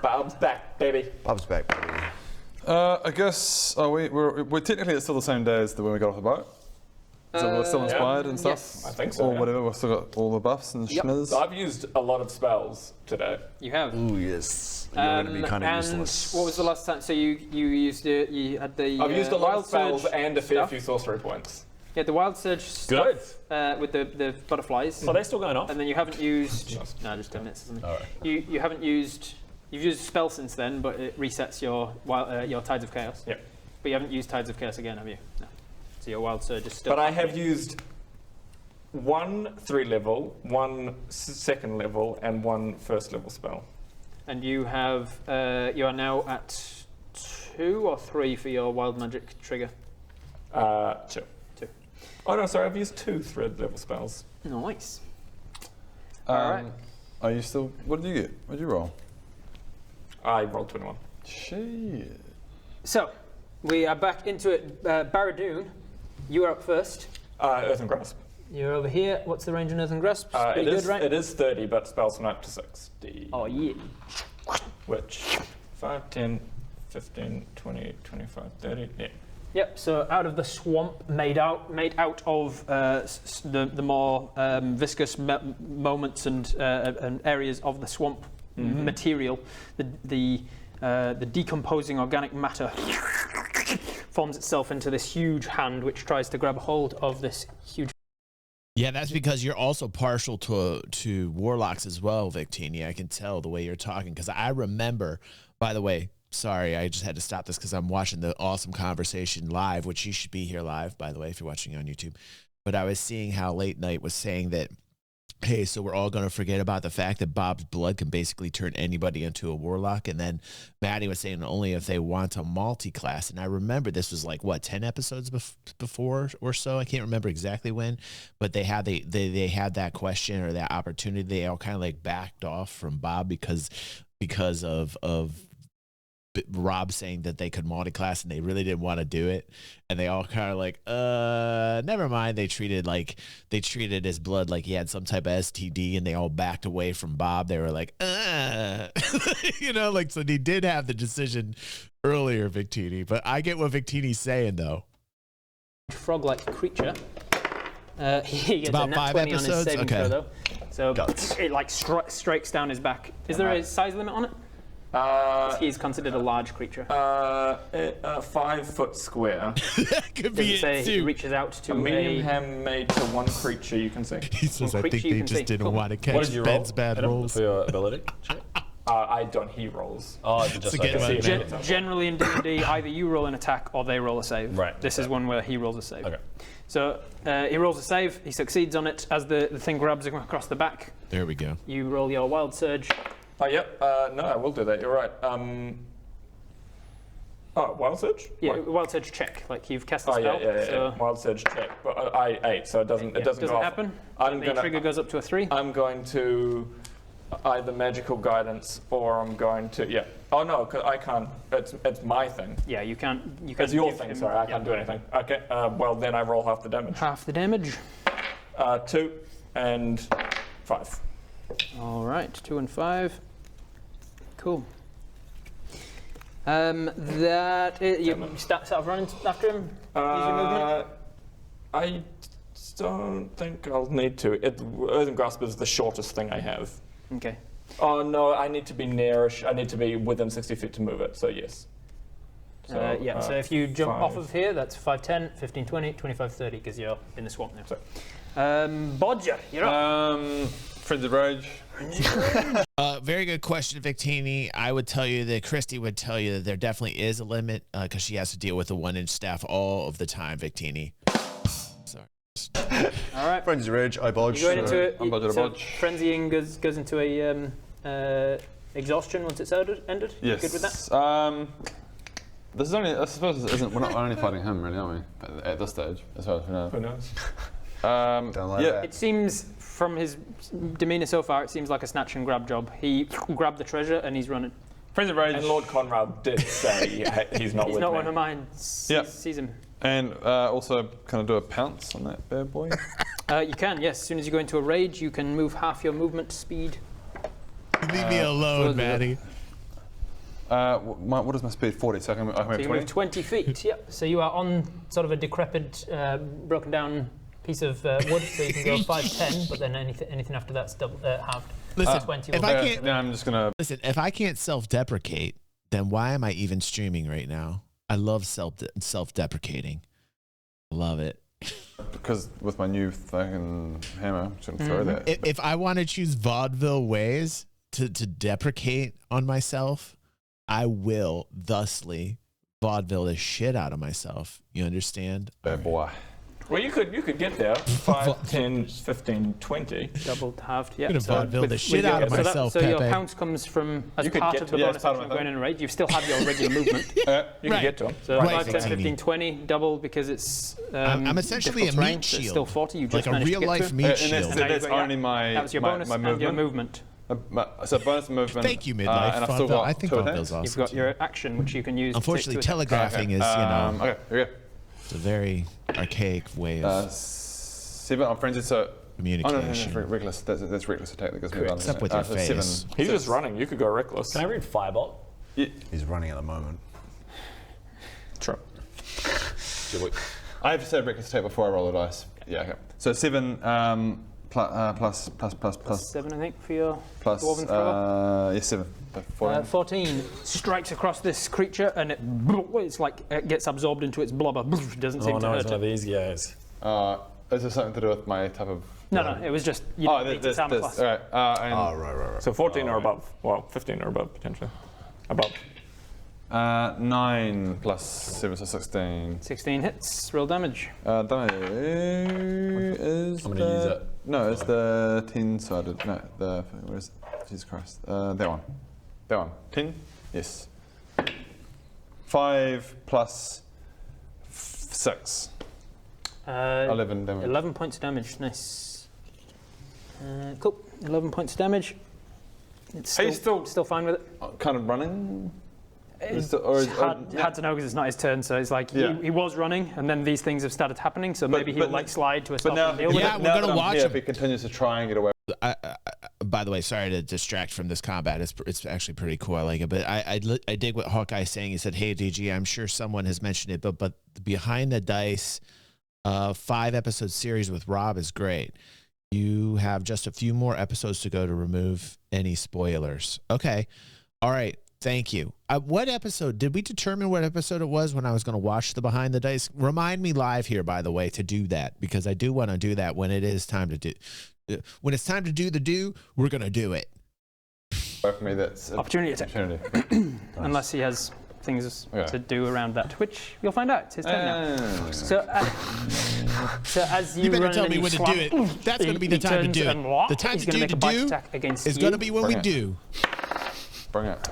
Bob's back, baby. Bob's back, baby. I guess we're technically it's still the same day as when we got off the boat. So we're still inspired and stuff. Yes. I think so. Or yeah. whatever. We've still got all the buffs and schniz. So I've used a lot of spells today. You have. Ooh, yes. You're going to be kind of and useless. what was the last time? So you used it. You had the. I've used a lot of Wild spells Surge and a fair stuff. few sorcery points. Yeah, the Wild Surge stuff with the butterflies. Are they still going off? And then you haven't used. No, just 10 minutes or something. You haven't used. You've used a spell since then, but it resets your Tides of Chaos. Yep. But you haven't used Tides of Chaos again, have you? No. So your Wild Surge is still. But I have used 1 3-level, 1 2nd level, and 1 1st level spell. And you have. You are now at 2 or 3 for your Wild Magic trigger. 2. 2. Oh no, sorry, I've used 2 3rd level spells. Nice. All right. Are you still? What did you get? What did you roll? I rolled 21. Shit. So, we are back into it. Baradoon, you are up first. Earthen Grasp. You're over here. What's the range on Earthen Grasp? Pretty good, right? It is 30, but spells from up to 60. Oh, yeah. Which 5, 10, 15, 20, 25, 30. Yeah. Yep, so out of the swamp made out of the more viscous moments and areas of the swamp material, the decomposing organic matter forms itself into this huge hand which tries to grab hold of this huge. Yeah, that's because you're also partial to warlocks as well, Victini. I can tell the way you're talking because I remember, by the way, sorry, I just had to stop this because I'm watching the awesome conversation live, which you should be here live, by the way, if you're watching on YouTube. But I was seeing how Late Night was saying that hey, so we're all going to forget about the fact that Bob's blood can basically turn anybody into a warlock. And then Madi was saying only if they want a multi-class. And I remember this was like, what, 10 episodes before or so? I can't remember exactly when, but they had they had that question or that opportunity. They all kind of like backed off from Bob because of Rob saying that they could multi-class and they really didn't want to do it, and they all kind of like never mind. They treated his blood like he had some type of STD, and they all backed away from Bob. They were like you know, like, so they did have the decision earlier, Victini, but I get what Victini's saying though. Frog-like creature. He gets about a nat 5 20 on his episodes? saving Okay. throw though, so Guts. it like strikes down his back. Is there a size limit on it? He's considered a large creature. 5 foot square. That could Does be it say it he too. reaches out to A medium hand made to one creature you can see. He says, One I think creature you they can just see. didn't Cool. want to What catch did you Ben's roll? bad Adam, rolls. for your ability check? I don't. He rolls. Oh, just Again, okay. like- Generally in D&D, either you roll an attack or they roll a save. Right, This is okay. one where he rolls a save. Okay. So he rolls a save. He succeeds on it as the thing grabs him across the back. There we go. You roll your wild surge. Oh, yep. No, I will do that. You're right. Wild surge? Yeah, Like- wild surge check. Like you've cast a Oh, spell. yeah. So Wild surge check. But I 8, so it doesn't go off. happen. I'm The gonna- trigger goes up to a 3. I'm going to either magical guidance or I'm going to, yeah. Oh, no, because I can't. It's my thing. Yeah, you can't. It's your give thing, him- sorry. I yeah. can't do anything. Okay, well, then I roll half the damage. Half the damage. 2 and 5. All right, 2 and 5. Cool. You start off running after him. Use your movement. I don't think I'll need to. Earthen Grasp is the shortest thing I have. Okay. Oh, no, I need to be nearish. I need to be within 60 feet to move it, so yes. So, So if you jump off 5. of here, that's 5, 10, 15, 20, 25, 30, because you're in the swamp now. Bodger, you're up. Frenzy Rage. Very good question, Victini. I would tell you that Christy would tell you that there definitely is a limit because she has to deal with a 1-inch staff all of the time, Victini. Sorry. All right. Frenzy Rage, I bodge. You're going into it. I'm budget a So bodge. frenzying goes into a exhaustion once it's ended. Yes. Good with that? This is only, I suppose this isn't, we're only fighting him really, aren't we? At this stage, as far as we know. Who knows? Don't like yeah. that. It seems from his demeanor so far, it seems like a snatch and grab job. He grabbed the treasure and he's running. Frenzy Rage. And Lord Conrad did say he's not He's with not me. one of mine. Yeah. Sees him. And also kind of do a pounce on that bad boy. You can, yes. As soon as you go into a rage, you can move half your movement speed. Leave me alone, Maddie. What is my speed? 40, so I can move So you 20? move 20 feet, yep. So you are on sort of a decrepit, broken down piece of wood, so you can go 5, 10, but then anything after that's double, halved. Listen, 20 if will I be- can't Yeah, I'm just gonna. listen, if I can't self-deprecate, then why am I even streaming right now? I love self-deprecating. Love it. Because with my new fucking hammer, I'm just gonna throw that. If I want to choose vaudeville ways to deprecate on myself, I will thusly vaudeville the shit out of myself. You understand? Bad boy. Well, you could get there. 5, 10, 15, 20. doubled, halved, yeah. I'm gonna vaudeville the shit out of so myself, so your Pepe. pounce comes from as You could part get of to- the yeah, bonus it's part of action my going in a rage. You still have your regular movement. You Right. can get to him. So Right, 5, 10, Victini. 15, 20, double because it's I'm essentially a difficult terrain, meat so it's shield. still 40. You Like just a managed to get real-life to. meat And shield. that's, Now you've that's got your- only my, That was your my, bonus my and movement. your movement. So bonus movement. Thank you, Midlife. And I've still Vaudeville. got I think 2 vaudeville's attacks. awesome. You've got your action, which you can use. Unfortunately, to telegraphing is, Okay, here we it's a very archaic way go. of 7 on frenzy, so. Oh no, communication. that's reckless. That's reckless attack that gives me advantage. Except with your so face. 7. He's just running. You could go reckless. Can I read Firebolt? He's running at the moment. True. I have to say reckless attack before I roll the dice. Yeah, okay. So 7 plus 7, I think, for your plus dwarven thrower. 7. 14. 14 strikes across this creature and it's like it gets absorbed into its blubber. Doesn't seem Oh to no, it's hurt one of it. these guys. Is there something to do with my type of? No, it was just you Oh, need to this. sound class. All right. And Right. So 14 or above. Well, 15 or above, potentially. Above. 9 plus 7, so 16. 16 hits. Roll damage. That is. I'm gonna use it. No, it's the 10-sided. No, where is it? Jesus Christ. That one. That one. 10? Yes. 5 plus 6. 11 damage. 11 points of damage. Nice. Cool. 11 points of damage. It's Are you still fine with it? Kind of running? It's hard to know because it's not his turn, so it's like he was running, and then these things have started happening, so maybe he'll like slide to a stop and deal with it. Yeah, we're gonna watch him. If he continues to try and get away. By the way, sorry to distract from this combat. It's actually pretty cool. I like it, but I dig what Hawkeye's saying. He said, "Hey, DG, I'm sure someone has mentioned it, but behind the dice, 5-episode series with Rob is great. You have just a few more episodes to go to remove any spoilers." Okay, all right. Thank you. What episode? Did we determine what episode it was when I was going to watch the behind the dice? Remind me live here, by the way, to do that, because I do want to do that when it is time to do. When it's time to do the do, we're going to do it. For me, that's opportunity attack. Unless he has things to do around that, which you'll find out. It's his turn now. So as you better run tell and me you when swap, to do it. That's going to be the time to do it. The time to do the do is going to be when we do. Bring it.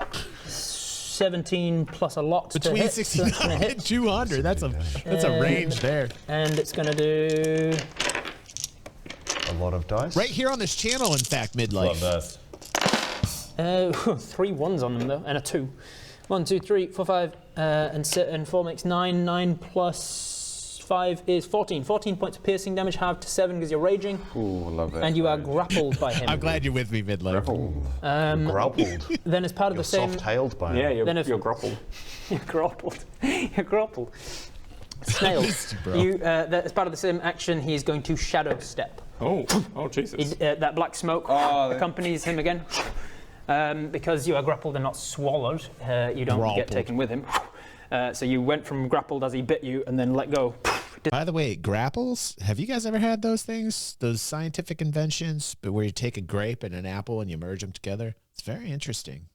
17 plus a lot between to hit, 69 so hit. and 200. That's a range there. And it's going to do a lot of dice. Right here on this channel, in fact, midlife. Love that. 3 1s on them though, and a 2. 1, 2, 3, 4, 5, and 4 makes 9. 9 plus 5 is 14. 14 points of piercing damage, halved to 7 because you're raging. Ooh, love that. And you are grappled by him. I'm glad you're with me, midlife. Grappled. Then as part of the same... soft-tailed by him. Yeah, you're grappled. You're grappled. You're grappled. Snail. As part of the same action, he is going to shadow step. Oh Jesus. That black smoke accompanies him again. Because you are grappled and not swallowed, you don't get taken with him. So you went from grappled as he bit you and then let go. By the way, grapples, have you guys ever had those things? Those scientific inventions but where you take a grape and an apple and you merge them together? It's very interesting.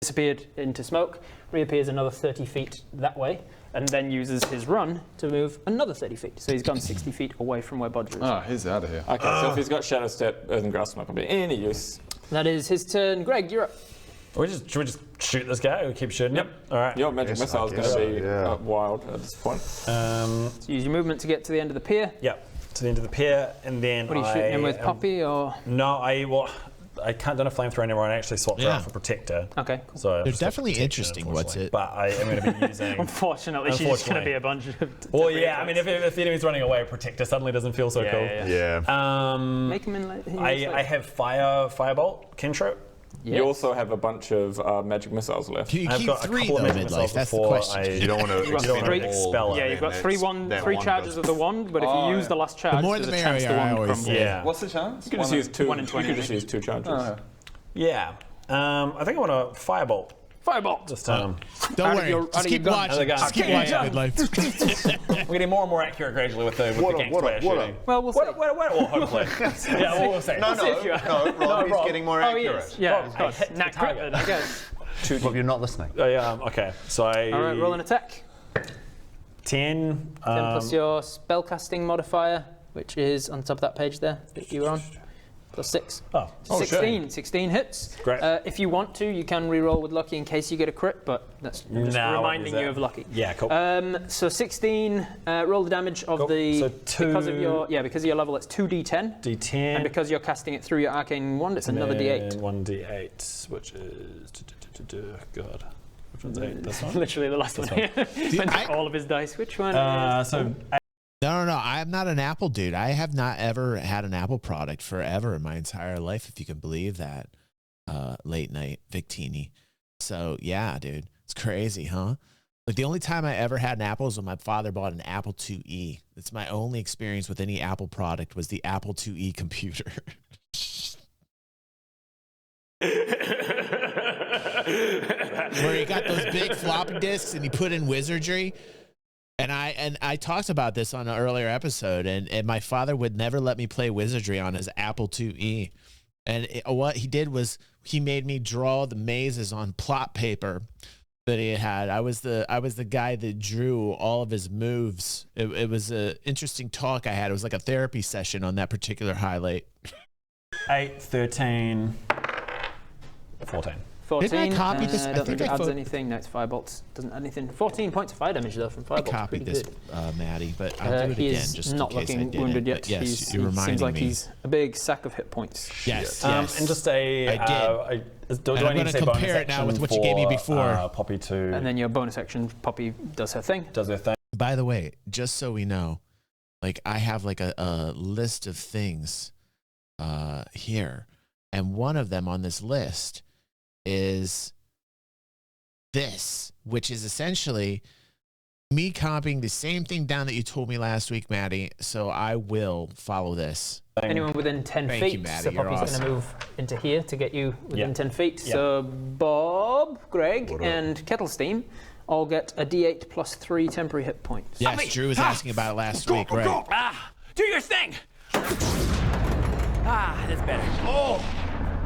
Disappeared into smoke, reappears another 30 feet that way, and then uses his run to move another 30 feet. So he's gone 60 feet away from where Bodger is. Oh, he's out of here. Okay, so if he's got shadow step, earthen grass not going to be any use. That is his turn. Greg, you're up. Should we just shoot this guy? We keep shooting him? All right. Your magic missile is going to be wild at this point. So use your movement to get to the end of the pier. Yep, to the end of the pier, and then what are you shooting him with, Poppy, or? No, I can't do a flamethrower anymore. I actually swapped her out for protector. Okay. Cool. So they're definitely interesting. What's it? But I am going to be using. Unfortunately, she's going to be a bunch of. Well, yeah. I mean, if the enemy's running away, protector suddenly doesn't feel so cool. Yeah. Make him in. I have firebolt, cantrip. Yes. You also have a bunch of magic missiles left. You keep 3 though, midlife. That's the question. You don't want to expel it. Yeah, you've got 3 charges of the wand, but if you use the last charge, the more the merrier, I always say. Yeah. What's the chance? You can just use 2. 1 in 20. You can just use 2 charges. Yeah. I think I want to firebolt. Firebolt. Just don't worry. Just keep watching. Just keep watching, midlife. We're getting more and more accurate gradually with the gangster way of shooting. Well, we'll see. Well, hopefully. Yeah, we'll see. No, Rob is getting more accurate. Yeah, of course. Nat crit, I guess. Rob, you're not listening. Okay, so I... All right, roll an attack. 10. 10 plus your spellcasting modifier, which is on top of that page there that you were on. Plus 6. 16. 16 hits. Great. If you want to, you can re-roll with lucky in case you get a crit, but that's just reminding you of lucky. Yeah, cool. So 16. Roll the damage of the. So 2. Because of your level, it's 2d10. D10. And because you're casting it through your arcane wand, it's another d8. 1d8, which is. God. Which one's 8? This one. Literally the last one. All of his dice. Which one? No. I'm not an Apple dude. I have not ever had an Apple product forever in my entire life, if you can believe that. Late night Victini. So yeah, dude, it's crazy, huh? Like the only time I ever had an Apple was when my father bought an Apple IIe. It's my only experience with any Apple product was the Apple IIe computer. Where he got those big floppy disks and he put in wizardry. And I talked about this on an earlier episode, and my father would never let me play wizardry on his Apple IIe. And what he did was he made me draw the mazes on plot paper that he had. I was the guy that drew all of his moves. It was an interesting talk I had. It was like a therapy session on that particular highlight. 8, 13, 14. 14. Didn't I copy this? I I don't think think it I adds anything. No, it's firebolts. Doesn't add anything. 14 points of fire damage though from I firebolts. copied Pretty this, good. Maddie, but I'll do it He again is just not in case I looking didn't. wounded yet. But yes, He's, you're he reminding seems like me. he's a big sack of hit points. Yes, And just a. I did. Do And I I'm need gonna to say bonus compare it now action with what you gave me for, before. Poppy to. And then your bonus action, Poppy does her thing. Does her thing. By the way, just so we know, like I have like a list of things here, and one of them on this list is this, which is essentially me copying the same thing down that you told me last week, Maddie. So I will follow this. Anyone within 10 Thank feet. you, Maddie. So You're Poppy's awesome. going to move into here to get you within Yeah. 10 feet. Yeah. So Bob, Greg, and Kettlestein all get a D8 plus 3 temporary hit points. Yes, Drew was asking about it last week, right? Do your thing. That's better.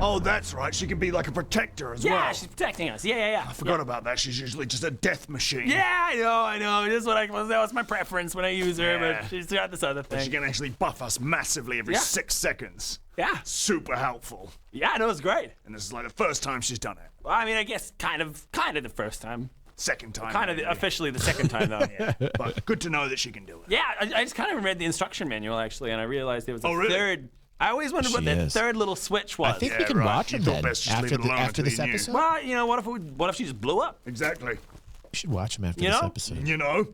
Oh, that's right. She can be like a protector as Yeah, well. she's protecting us. Yeah. I forgot about that. She's usually just a death machine. Yeah, I know. This is what that was my preference when I use her, Yeah. but she's got this other But she thing. can actually buff us massively every Yeah. 6 seconds. Yeah. Super helpful. Yeah, no, it's great. And this is like the first time she's done it. Well, I mean, I guess kind of the first time. Second time. Kind of maybe. officially the second time, though. Yeah, but good to know that she can do it. Yeah, I just kind of read the instruction manual, actually, and I realized there was a Oh, really? third. I always wondered what She the is. third little switch was. I think we Yeah, can right. watch You them thought then best just leave it alone after until this you knew. episode. Well, what if she just blew up? Exactly. We should watch them after You this know? episode. You know?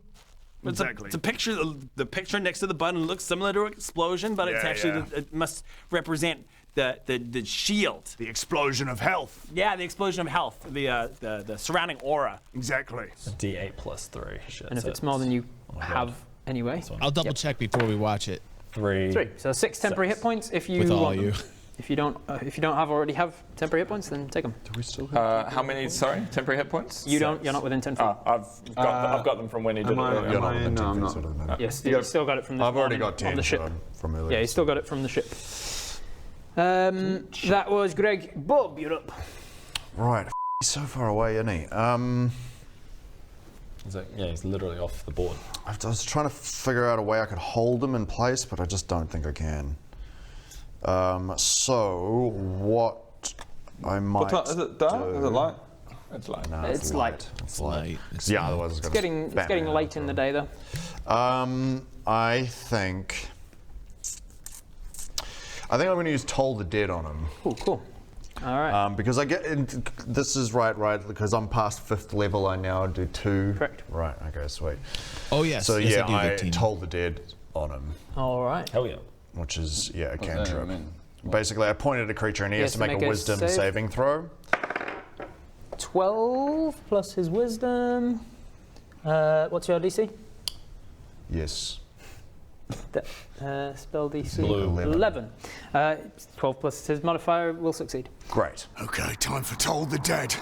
It's Exactly. a picture. The picture next to the button looks similar to an explosion, but it's Yeah, actually yeah. it must represent the shield. The explosion of health. Yeah, the explosion of health, the surrounding aura. Exactly. D8 plus 3. Shit, And if so it's more than you have anyway. I'll double check before we watch it 3. 3. So 6 temporary hit points if you with all want them. you. If you don't already have temporary hit points, then take them. Do we still have? How many? Sorry, temporary hit points. You don't. You're not within 10 feet. I've got them from when he did it. earlier. You're not I- within no, 10 I'm feet not. sort of the minute. Yes, you still got it from the I've already on- got 10 on the ship. from earlier. Yeah, you still got it from the ship. That was Greg. Bob, you're up. Right. He's so far away, isn't he? He's literally off the board. I was trying to figure out a way I could hold him in place, but I just don't think I can. So what I might Is it dark? do- Is it light? It's like No, It's light. It's light. Yeah, otherwise it's It's getting late in the day though. I think I'm going to use Toll the Dead on him. Cool. All right. Because I get this is right, because I'm past 5th level. I now do 2. Correct. Right. Okay. Sweet. Oh yes. So yes, yeah, I do, I Victini. Toll the Dead on him, All right. Hell yeah. which is a What does that cantrip. mean? Basically, I point at a creature and he has to make a wisdom saving throw. 12 plus his wisdom. What's your DC? Yes. Spell DC. Blue. 11. 12 plus his modifier will succeed. Great. Okay, time for Toll the Dead.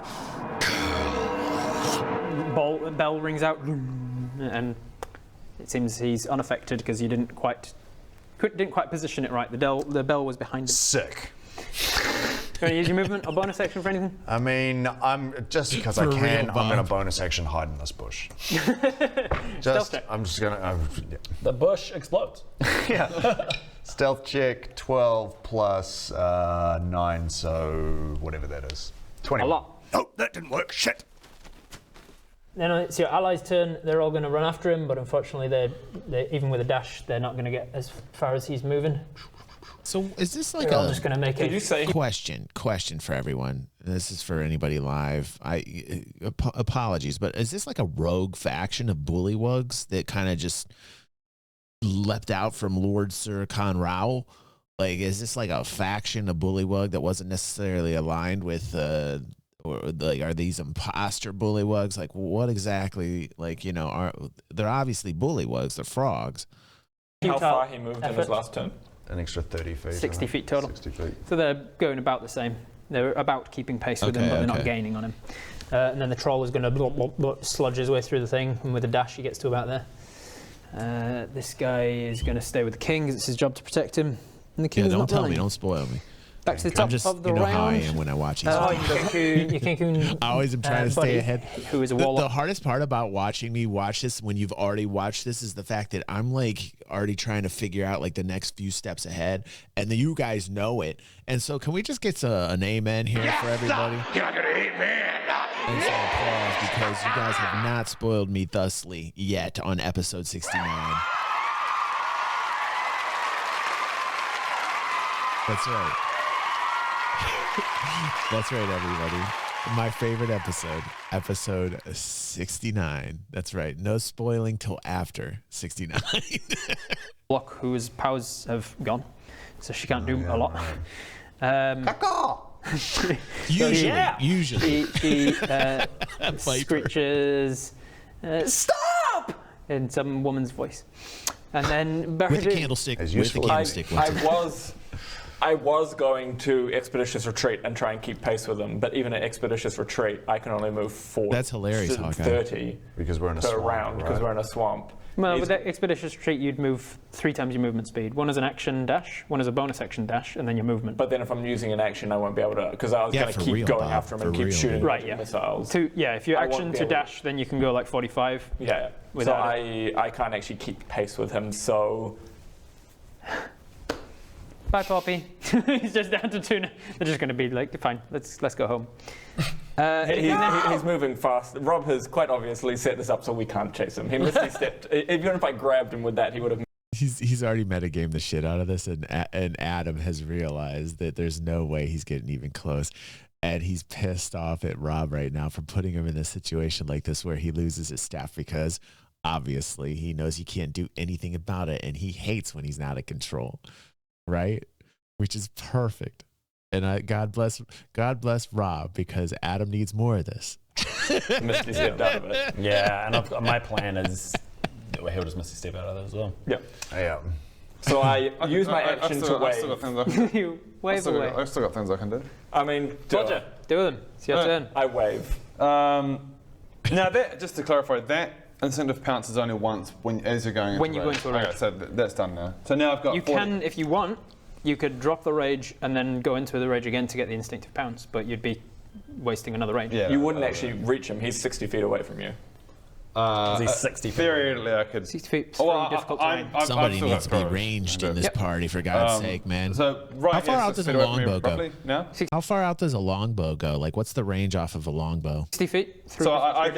Bell rings out, and it seems he's unaffected because you didn't quite position it right. The bell was behind him. Sick. You want to use your movement or bonus action for anything? I mean, I'm just because I For real, can. I'm Bob. going to bonus action hide in this bush. Stealth check. I'm just going to. The bush explodes. Yeah. Stealth check 12 plus 9, so whatever that is. 20. A lot. Oh, that didn't work. Shit. Then it's your allies' turn. They're all going to run after him, but unfortunately, they even with a dash, they're not going to get as far as he's moving. So is this like They're all a just going to make a question for everyone? This is for anybody live. Apologies, but is this like a rogue faction of bullywugs that kind of just leapt out from Lord Sir Conrao? Like, is this like a faction of bullywug that wasn't necessarily aligned with or like, are these imposter bullywugs? Like, what exactly? Like, they're obviously bullywugs. They're frogs. how far he moved in his last turn. An extra 30 feet. 60 feet total. 60 feet. So they're going about the same. They're about keeping pace with him, but they're not gaining on him. And then the troll is going to sludge his way through the thing, and with a dash he gets to about there. This guy is going to stay with the king because it's his job to protect him. And the king's Don't not tell me. willing. Don't spoil me. Back to the top I'm just, of the you know round. how I am when I watch these. Oh, your Cancun I always am trying to buddy, stay ahead. Who is a The warlock. hardest part about watching me watch this when you've already watched this is the fact that I'm like already trying to figure out like the next few steps ahead, and then you guys know it. And so, can we just get an amen here for everybody? You're gonna hate me. And some applause because you guys have not spoiled me thusly yet on episode 69. That's right. That's right, everybody. My favorite episode, episode 69. That's right. No spoiling till after 69. Block whose powers have gone, so she can't do a lot. Usually. She screeches, "Stop!" in some woman's voice, and then with the candlestick. With the candlestick. I was going to Expeditious Retreat and try and keep pace with them, but even at Expeditious Retreat, I can only move 40. That's hilarious, Hawkeye. 30 because we're in a per swamp, round, because right? we're in a swamp. Well, with that Expeditious Retreat, you'd move 3 times your movement speed. One is an action dash, one is a bonus action dash, and then your movement. But then if I'm using an action, I won't be able to, because I was going to keep real, going Bob, after him and for keep real, shooting right, missiles. If you action to dash, then you can go like 45. Yeah, so I can't actually keep pace with him, so... Bye, Poppy. He's just down to 2 now. They're just going to be like, fine, let's go home. He's moving fast. Rob has quite obviously set this up so we can't chase him. He misty stepped. Even if I grabbed him with that, he would have... He's already metagamed the shit out of this, and Adam has realized that there's no way he's getting even close. And he's pissed off at Rob right now for putting him in a situation like this where he loses his staff because obviously he knows he can't do anything about it, and he hates when he's not in control. Right, which is perfect, and God bless Rob because Adam needs more of this. Misty stepped out of it. Yeah, and my plan is he'll just Misty step out of that as well. Yeah. Yeah. So I use my action to wave. You wave away. I've still got things I can do. I mean, Roger, do them. It's your turn. I wave. Now, just to clarify, that incentive pounces only once as you're going. When you go into a rage. Okay, so that's done now. So now I've got. You 40. can, if you want, you could drop the rage and then go into the rage again to get the instinctive pounce, but you'd be wasting another rage. Yeah, you wouldn't actually reach him. He's 60 feet away from you. He's 60 feet. Theoretically, I could. 60 feet. It's very difficult to range. Somebody needs to be ranged in this party, for God's sake, man. So how far out does a longbow go? Now? How far out does a longbow go? Like, what's the range off of a longbow? 60 feet. So I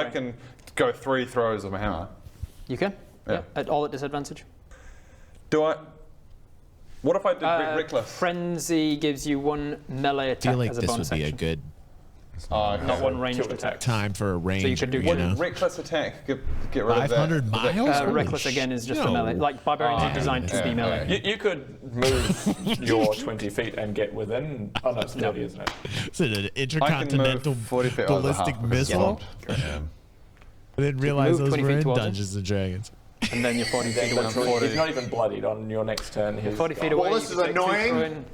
can go 3 throws of my hammer. You can? Yeah. At all at disadvantage. Do I? What if I did reckless? Frenzy gives you 1 melee I attack feel like as a this bonus would be action. a good Not 1 ranged attack. time for a range. So you could do reckless attack. Get rid of that. 500 miles? Reckless again is just a melee. Like barbarians are designed to be melee. You could move your 20 feet and get within. Oh no, it's 30, isn't it? Is it an intercontinental ballistic missile? I didn't realize those were in Dungeons and Dragons. And then you're 40 feet away. He's not even bloodied on your next turn. He's 40 feet away. Well, this is annoying.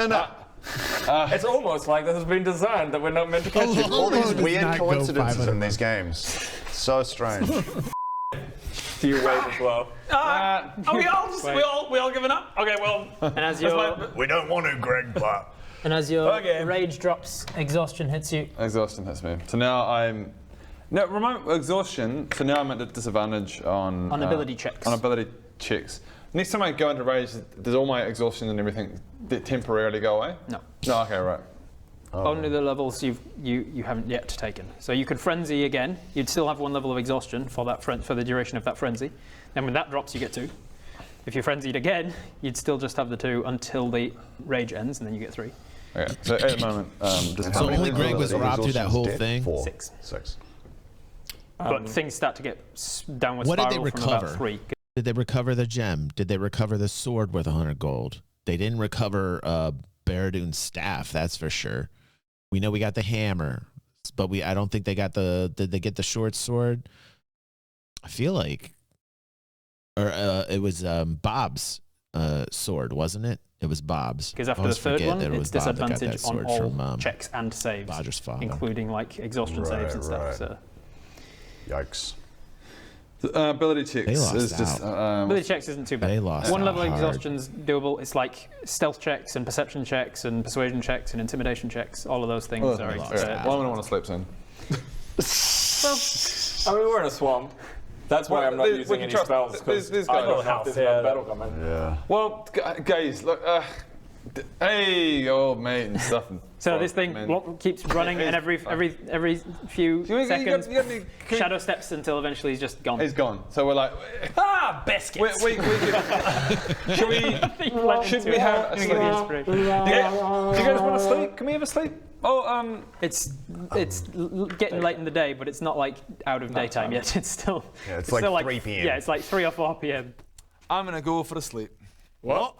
It's almost like this has been designed that we're not meant to catch it. All these does weird not go coincidences 500 in these games. So strange. Do you wave as well? Are we all giving up? Okay, well. And as your We don't want to, Greg, but. and as your rage drops, exhaustion hits you. Exhaustion hits me. So now I'm. No, remote exhaustion. So now I'm at a disadvantage on ability checks. On ability checks. Next time I go into rage, does all my exhaustion and everything temporarily go away? No. No. Okay. Right. Only the levels you haven't yet taken. So you could frenzy again. You'd still have 1 level of exhaustion for that for the duration of that frenzy. And when that drops, you get 2. If you frenzied again, you'd still just have the 2 until the rage ends, and then you get 3. Okay. So at the moment, So only Greg was robbed through that whole thing? 6. 6. But things start to get downward What spiral did they from recover? about 3. Did they recover the gem? Did they recover the sword worth 100 gold? They didn't recover Baradoon's staff, that's for sure. We know we got the hammer, but I don't think they got did they get the short sword? I feel like, or it was Bob's sword, wasn't it? It was Bob's. Because after the third one, it's disadvantage on all checks and saves, including like exhaustion saves and stuff. So. Yikes. Ability checks They lost is just. Ability checks isn't too bad. They lost One out level of hard. exhaustion's doable. It's like stealth checks and perception checks and persuasion checks and intimidation checks. All of those things Oh, are. lost well, I'm gonna want to sleep soon. I mean, we're in a swamp. That's why I'm not using any spells, because these I guys. don't have this battle coming. Yeah. Well, guys, look. Hey, old mate and stuff. And So this thing keeps running, and every few seconds, shadow steps until eventually he's just gone. He's gone. So we're like, biscuits. we should we have a sleep? Do you guys want to sleep? Can we have a sleep? Oh, It's getting late in the day, but it's not like out of daytime yet. It's still. Yeah, it's like still 3 p.m. Yeah, it's like 3 or 4 p.m. I'm gonna go for a sleep. What?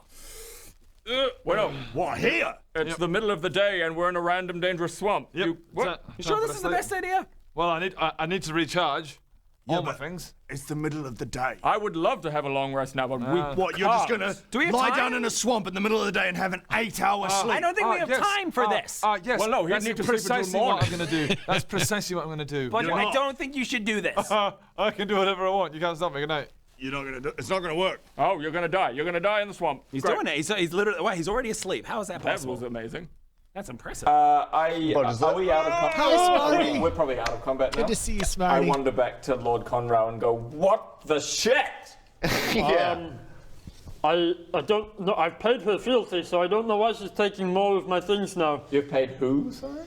Well, What, here? it's the middle of the day and we're in a random dangerous swamp. Yep. You sure this is the best idea? Well, I need to recharge all my things. It's the middle of the day. I would love to have a long rest now, but we What, you're just gonna Do we have lie time? down in a swamp in the middle of the day and have an 8-hour sleep? I don't think we have yes. time for this. Yes. Well, no, he'd that's need to sleep until precisely what I'm morning. gonna do. That's precisely what I'm gonna do. But I don't think you should do this. I can do whatever I want. You can't stop me. Good night. You're not gonna do. It's not gonna work. Oh, you're gonna die. You're gonna die in the swamp. He's Great. doing it. He's literally. Wait, he's already asleep. How is that That possible? was amazing. That's impressive. Are we is out of combat? Smarty. We're probably out of combat now. Good to see you, I Smarty. wander back to Lord Conroe and go, what the shit? Yeah. I don't know. I've paid her fealty, so I don't know why she's taking more of my things now. You've paid who, sorry?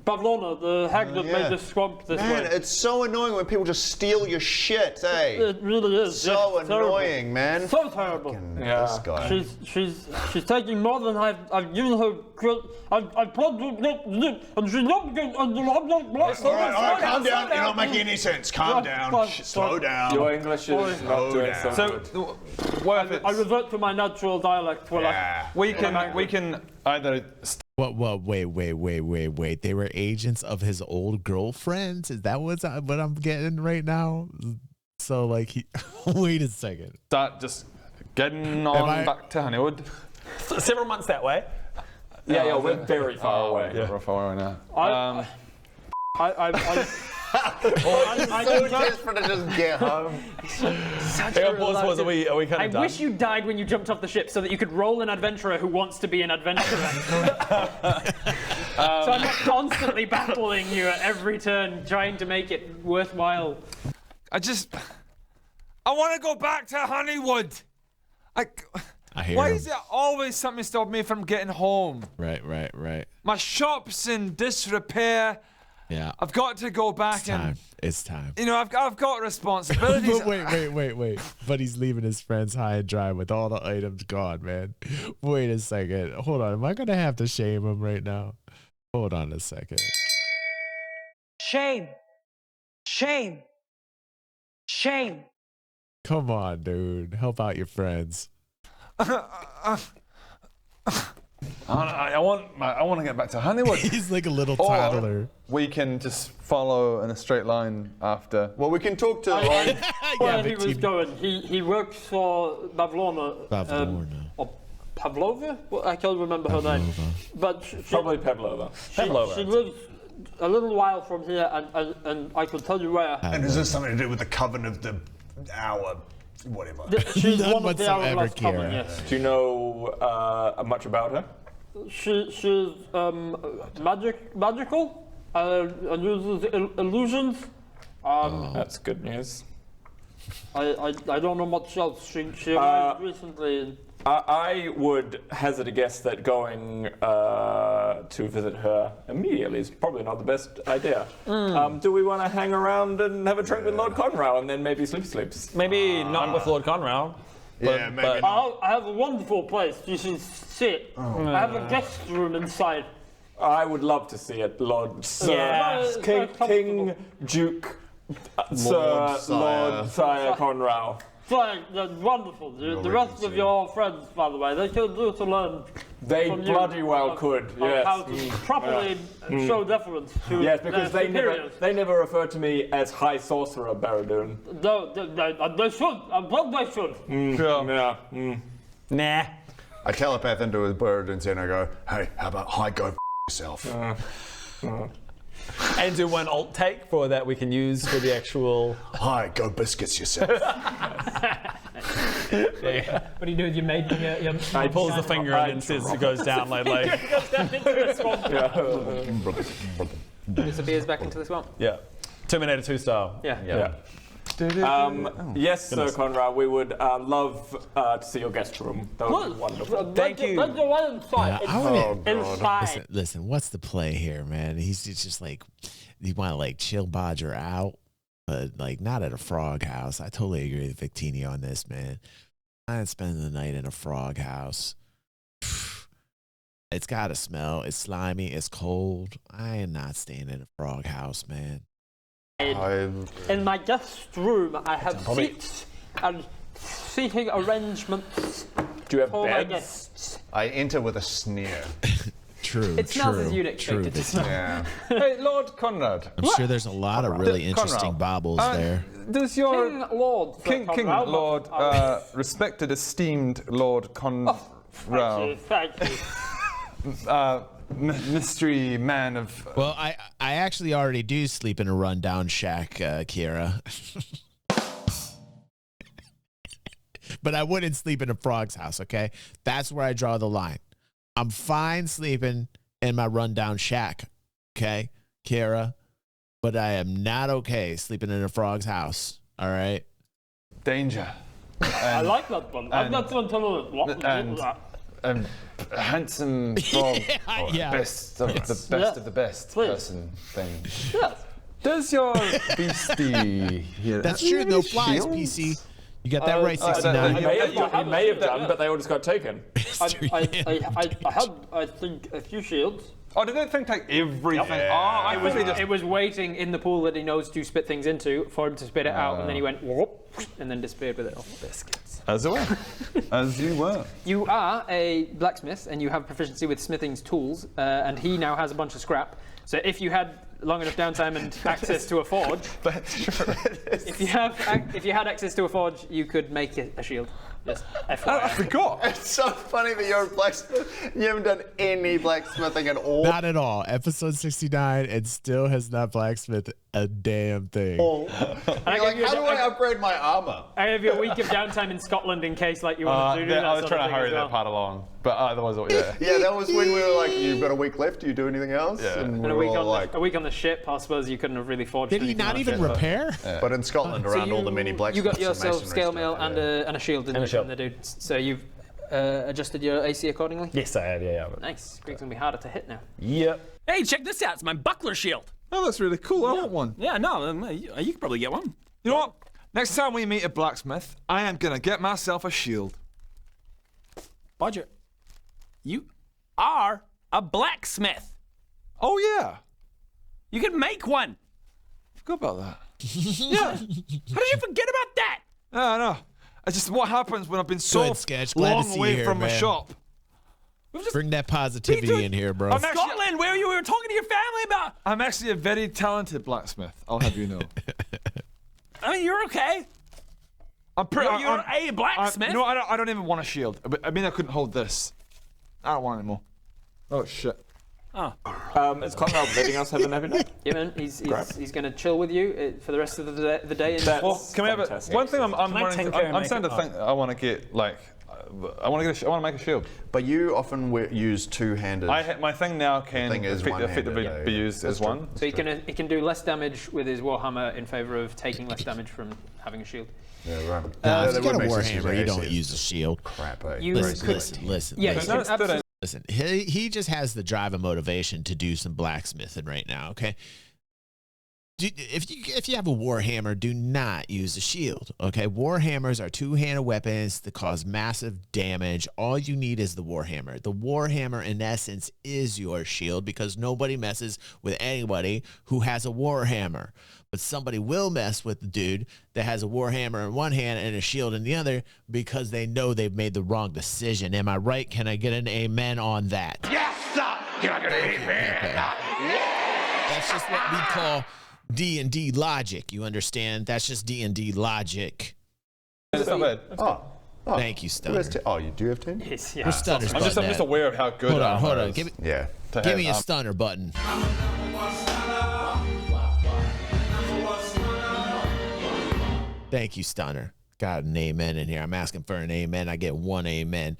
Bavlona, the hag that yeah. made this swamp this Man, way. it's so annoying when people just steal your shit, eh? It really is. So It's terrible. annoying, man. So terrible. Yeah. This guy. She's taking more than I've given her. I've plugged and she's not getting. All right, calm down. You're not making any sense. Calm down. Slow down. Your English is not doing so good. So, what if I it's, revert to my natural dialect. we can either. What? Wait. They were agents of his old girlfriends? Is that what I'm getting right now? So, like, wait a second. Start just getting on back to Honeywood. Several months that way. Yeah, we're very far away. Yeah, we're far away now. I'm So desperate to just get home. Are we kind I of done? wish you died when you jumped off the ship so that you could roll an adventurer who wants to be an adventurer. So I'm not constantly battling you at every turn, trying to make it worthwhile. I want to go back to Honeywood. I hear Why him. is there always something stop me from getting home? Right. My shop's in disrepair. Yeah. I've got to go back It's time. You know, I've got responsibilities. But wait. But he's leaving his friends high and dry with all the items gone, man. Wait a second. Hold on. Am I going to have to shame him right now? Hold on a second. Shame. Come on, dude. Help out your friends. I want to get back to Honeywood. He's like a little Or toddler. we can just follow in a straight line after. Well, we can talk to. Where he was going. He works for Bavlona. Or Pavlova? Well, I can't remember her name. But Probably Pavlova. She lives a little while from here, and I could tell you where. And is this something to do with the coven of the hour? Whatever. She's one of the hourglass coven, yes. Do you know much about her? She's magical and uses illusions. That's good news. I don't know much else. She arrived recently. I would hazard a guess that going to visit her immediately is probably not the best idea. Do we want to hang around and have a drink with Lord Conroe and then maybe sleeps? Maybe not with Lord Conroe. Yeah, maybe. I have a wonderful place. You should see it. I have a guest room inside. I would love to see it, Lord Sir. Yeah. King Duke Sir Lord Sire Conroe. Fine, that's wonderful. The rest of your friends, by the way, they could do to learn. They from bloody you well of- could, of yes. How to properly show deference to Yes, because their they superiors. never refer to me as High Sorcerer Baradoon. No, they should. I'm glad they should. Yeah. Nah. I telepath into his bird and I go, hey, how about high go yourself? And do one alt take for that we can use for the actual. Hi, go biscuits yourself. What do you do with your maid? He pulls the finger and then says it goes down like. It goes down into the swamp. Disappears back into the swamp. Yeah. Terminator 2 style. Yeah. Yes, Sir Conrad, we would love to see your guest room. That would be wonderful. Thank you. Let's go right inside. Inside. Listen, what's the play here, man? He's just like, you want to like chill Bodger out, but like not at a frog house. I totally agree with Victini on this, man. I ain't spending the night in a frog house. It's got to smell. It's slimy. It's cold. I am not staying in a frog house, man. In my guest room, I have seats and seating arrangements Do you have for my beds? guests. I enter with a sneer. True. It smells as you'd expect it to smell. Yeah. Hey, Lord Conrad. I'm sure there's a lot of really interesting baubles there. Does your King Lord, Sir King Conrad. Lord, respected, esteemed Lord Conrad, Thank you. mystery man of. Well, I actually already do sleep in a rundown shack, Kira. But I wouldn't sleep in a frog's house, okay? That's where I draw the line. I'm fine sleeping in my rundown shack, okay, Kira? But I am not okay sleeping in a frog's house, all right? Danger. I like that one. I'm not going to tell and handsome frog, Yeah. best of the best of the best person thing. Yes. Does your beastie here? That's true, no flies, PC. You got that right, 69. He may have done, but they all just got taken. I had, I think, a few shields. Oh, did that thing take everything? Yep. Oh, I really just. It was waiting in the pool that he knows to spit things into for him to spit it out, and then he went whoop, and then disappeared with it. Biscuits. As you were. As you were. You are a blacksmith, and you have proficiency with smithing's tools, and he now has a bunch of scrap. So if you had long enough downtime and access to a forge, that's true. if you had access to a forge, you could make it a shield. Just FYI. I forgot. It's so funny that you're a blacksmith. You haven't done any blacksmithing at all. Not at all. Episode 69, and still has not blacksmithed a damn thing. You're like, how do I upgrade my armor? I have you a week of downtime in Scotland in case, like, you want to do that. I was sort trying of to thing hurry as well. that part along, but otherwise, yeah. Yeah, that was when we were like, you've got a week left. Do you do anything else? Yeah. And And we a were week, all on like, a week on the ship, I suppose you couldn't have really forged Did he anything not on even it, but- repair? but in Scotland, around all the many You blacksmiths, got yourself and scale masonry mail stuff, and a shield, didn't you, from the dude? So you've adjusted your AC accordingly? Yes, I have. Yeah. Nice. Greg's gonna be harder to hit now. Yep. Hey, check this out. It's my buckler shield. Oh, that's really cool. I want one. Yeah, no, you could probably get one. You know what? Next time we meet a blacksmith, I am gonna get myself a shield. Bodger, you are a blacksmith. Oh yeah, You can make one. forgot about that. Yeah. How did you forget about that? No, no. It's just what happens when I've been so Good, Sketch. Glad to long see you away here, from my man. shop. Bring that positivity in here, bro. I'm actually- Scotland, where you were talking to your family about. I'm actually a very talented blacksmith. I'll have you know. I mean, you're okay. I'm pretty. You're a blacksmith. No, I don't even want a shield. I mean, I couldn't hold this. I don't want it anymore. Oh shit. Oh. Is Conrad letting us have a nappy night? Yeah, man. He's going to chill with you for the rest of the day. And Well, can we have it? One thing I'm starting to think I want to get like. I want to make a shield. But you often use two-handed. My thing now can thing is effectively one-handed, be yeah. used That's as true. one. So he can do less damage with his warhammer in favor of taking less damage from having a shield. Yeah, right. If that you got a would make sense warhammer, you AC. don't use a shield. Crap, eh? You Listen. Yeah, you can absolutely. Listen, he just has the drive and motivation to do some blacksmithing right now, okay? If you have a warhammer, do not use a shield, okay? Warhammers are two-handed weapons that cause massive damage. All you need is the warhammer. The warhammer, in essence, is your shield because nobody messes with anybody who has a warhammer. But somebody will mess with the dude that has a warhammer in one hand and a shield in the other because they know they've made the wrong decision. Am I right? Can I get an amen on that? Yes, sir! You're not gonna hit me! That's just what we call D&D logic. You understand? That's just D&D logic. It's not bad. Oh, Thank you, Stunner. You do have 10? Yes, Where's Stunner's I'm button just at? aware of how good. Hold on, armor hold on. is. Give me, Yeah. give me a Stunner button. Thank you, Stunner. Got an amen in here. I'm asking for an amen. I get one amen.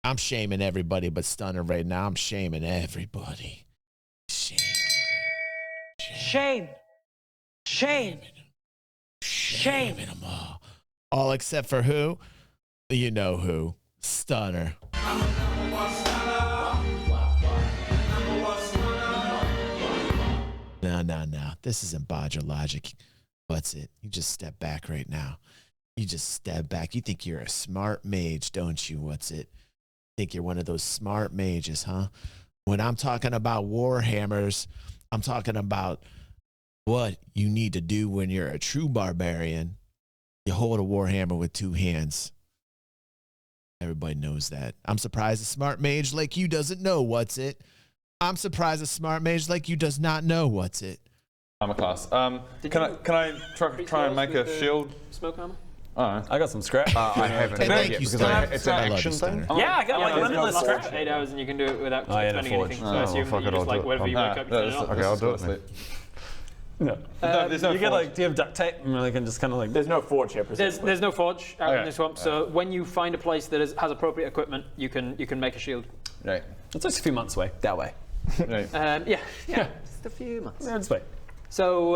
I'm shaming everybody but Stunner right now. I'm shaming everybody. Shame. Shaming them all. All except for who? You know who. Stunner. No. This isn't Bodger logic. What's it? You just step back right now. You just step back. You think you're a smart mage, don't you? What's it? Think you're one of those smart mages, huh? When I'm talking about warhammers, I'm talking about what you need to do when you're a true barbarian. You hold a warhammer with 2 hands. Everybody knows that. I'm surprised a smart mage like you doesn't know what's it. I'm surprised a smart mage like you does not know what's it. Armor class. Can I try and make a shield? Smoke armor? I got some scrap. I haven't. Thank you, because Stunner. it's an action thing. Yeah, I got like limitless scrap. 8 hours and you can do it without spending anything. So I assume that you just like whatever you wake up, you turn it on. Okay, I'll do it. No. There's no you get forge. like, do you have duct tape? And I can just kind of like. There's no forge here. There's no forge out in the swamp, so when you find a place that has appropriate equipment, you can make a shield. Right. It's just a few months away. That way. Right. Yeah, just a few months. Yeah, just wait. So,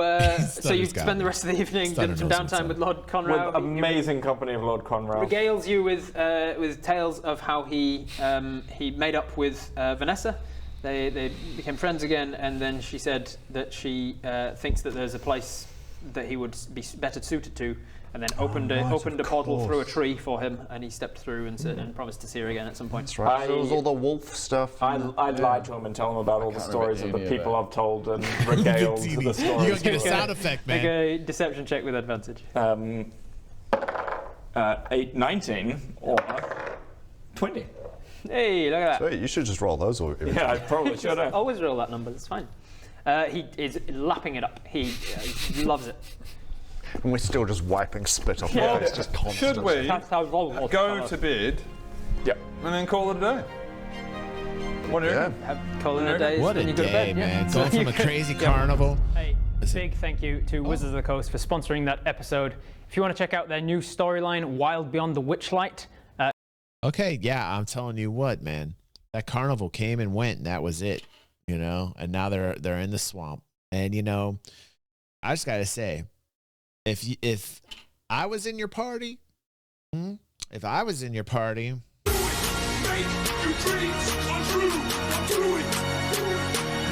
so you Stunner's got spend the it. rest of the evening Stunner doing some knows what's downtime up. with Lord Conrad. With amazing company of Lord Conrad. Regales you with tales of how he made up with Vanessa. They became friends again, and then she said that she thinks that there's a place that he would be better suited to, and then opened a portal through a tree for him, and he stepped through and promised to see her again at some point. That's right. There was all the wolf stuff. I lied to him and tell him about all the stories of the people I've told and regaled to the You're stories. going to get a sound effect, Make man. a deception check with advantage. 19 or 20. Hey, look at that. Sweet, you should just roll those. Yeah, I probably should have. Always roll that number, it's fine. He is lapping it up. He loves it. And we're still just wiping spit off your face, just constant. Should we That's how Voldemort go to bed? Yep. And then call it a day. What do you reckon? Call it a day. What when a you go to day, bed, yeah. man. So Going from you a can- crazy carnival. Hey, big thank you to Wizards of the Coast for sponsoring that episode. If you want to check out their new storyline, Wild Beyond the Witchlight. Okay, yeah, I'm telling you what, man. That carnival came and went, and that was it, you know. And now they're in the swamp. And you know, I just gotta say, if I was in your party, if I was in your party, Make your dreams come true. Do it.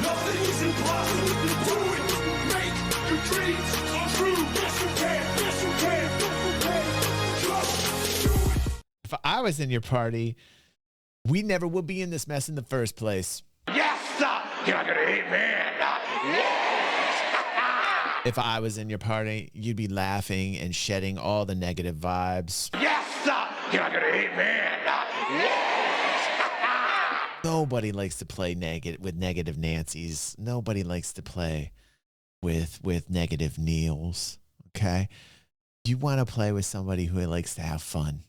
Nothing is impossible. Do it. Make your dreams come true. Yes, you can. Yes, you can. Just do it. if I was in your party, we never would be in this mess in the first place. Yes, sir. You're not gonna hit me. If I was in your party, you'd be laughing and shedding all the negative vibes. Yes, sir. You're not gonna hit me. Nobody likes to play with negative Nancys. Nobody likes to play with negative Neils. Okay? You want to play with somebody who likes to have fun.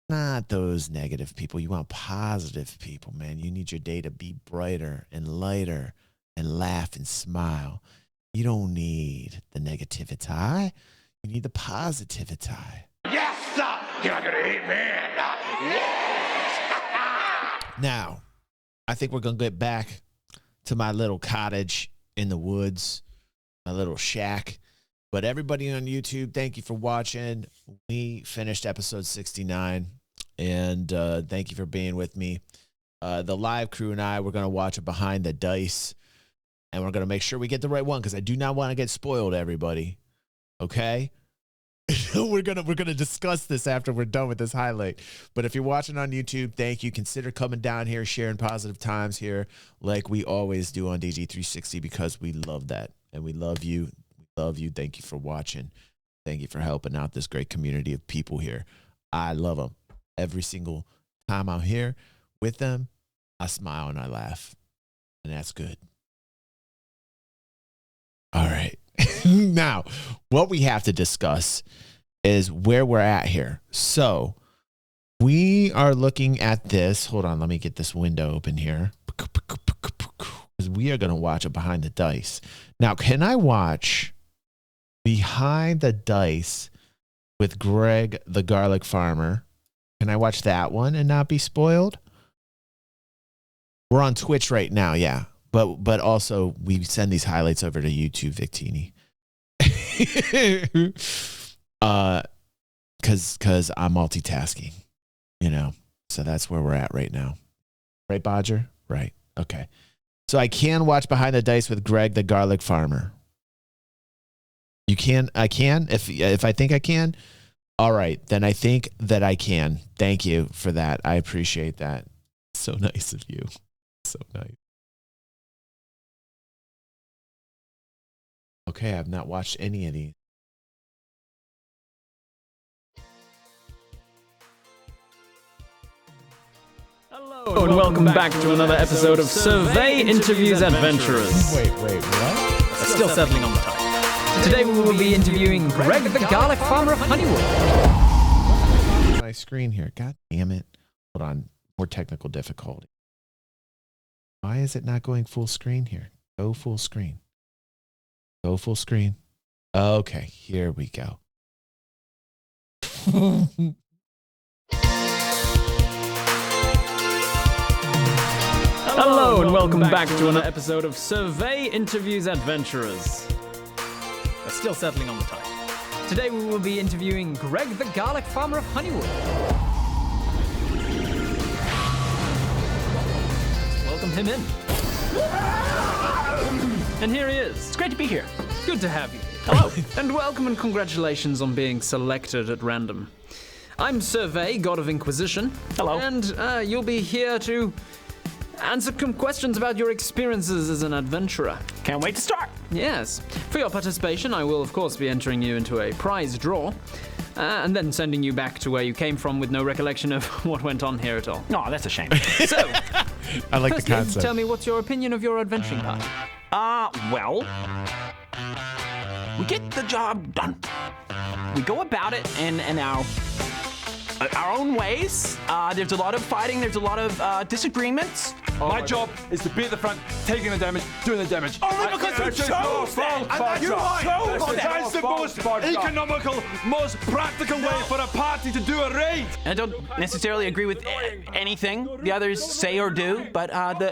Not those negative people. You want positive people, man. You need your day to be brighter and lighter and laugh and smile. You don't need the negativity. You need the positivity. Yes, sir. You're not gonna hit me. Now, I think we're going to get back to my little cottage in the woods, my little shack. But everybody on YouTube, thank you for watching. We finished episode 69, and thank you for being with me. The live crew and I, we're going to watch it behind the dice, and we're going to make sure we get the right one because I do not want to get spoiled, everybody. Okay? we're gonna discuss this after we're done with this highlight. But if you're watching on YouTube, thank you. Consider coming down here, sharing positive times here, like we always do on DG360, because we love that and we love you. We love you. Thank you for watching. Thank you for helping out this great community of people here. I love them. Every single time I'm here with them, I smile and I laugh, and that's good. All right. Now, what we have to discuss is where we're at here. So we are looking at this. Hold on, let me get this window open here. Because we are going to watch a Behind the Dice. Now, can I watch Behind the Dice with Greg the Garlic Farmer? Can I watch that one and not be spoiled? We're on Twitch right now, yeah. But also we send these highlights over to YouTube, Victini. Cause I'm multitasking, you know. So that's where we're at right now. Right, Bodger? Right. Okay. So I can watch Behind the Dice with Greg the Garlic Farmer. You can? I can? If I think I can? All right, then I think that I can. Thank you for that. I appreciate that. So nice of you. So nice. Okay, I've not watched any of these. Hello and welcome back to another episode of Survey Interviews Adventurers. Wait, what? Still settling on the title. Today we will be interviewing Greg the Garlic Farmer of Honeywood. My screen here. God damn it. Hold on. More technical difficulty. Why is it not going full screen here? Go full screen. Go full screen. Okay, here we go. Hello and welcome back to another episode of Survey Interviews Adventurers. We're still settling on the title. Today we will be interviewing Greg the Garlic Farmer of Honeywood. Let's welcome him in. And here he is. It's great to be here. Good to have you. Hello. And welcome and congratulations on being selected at random. I'm Survey, God of Inquisition. Hello. And you'll be here to answer some questions about your experiences as an adventurer. Can't wait to start. Yes. For your participation, I will, of course, be entering you into a prize draw, and then sending you back to where you came from with no recollection of what went on here at all. Oh, that's a shame. So, I like the concept. Tell me, what's your opinion of your adventuring party? Well, we get the job done. We go about it in our own ways. There's a lot of fighting. There's a lot of disagreements. My job is to be at the front, taking the damage, doing the damage. Only because you chose that. That's the most economical, most practical way for a party to do a raid. I don't necessarily agree with anything the others say or do, but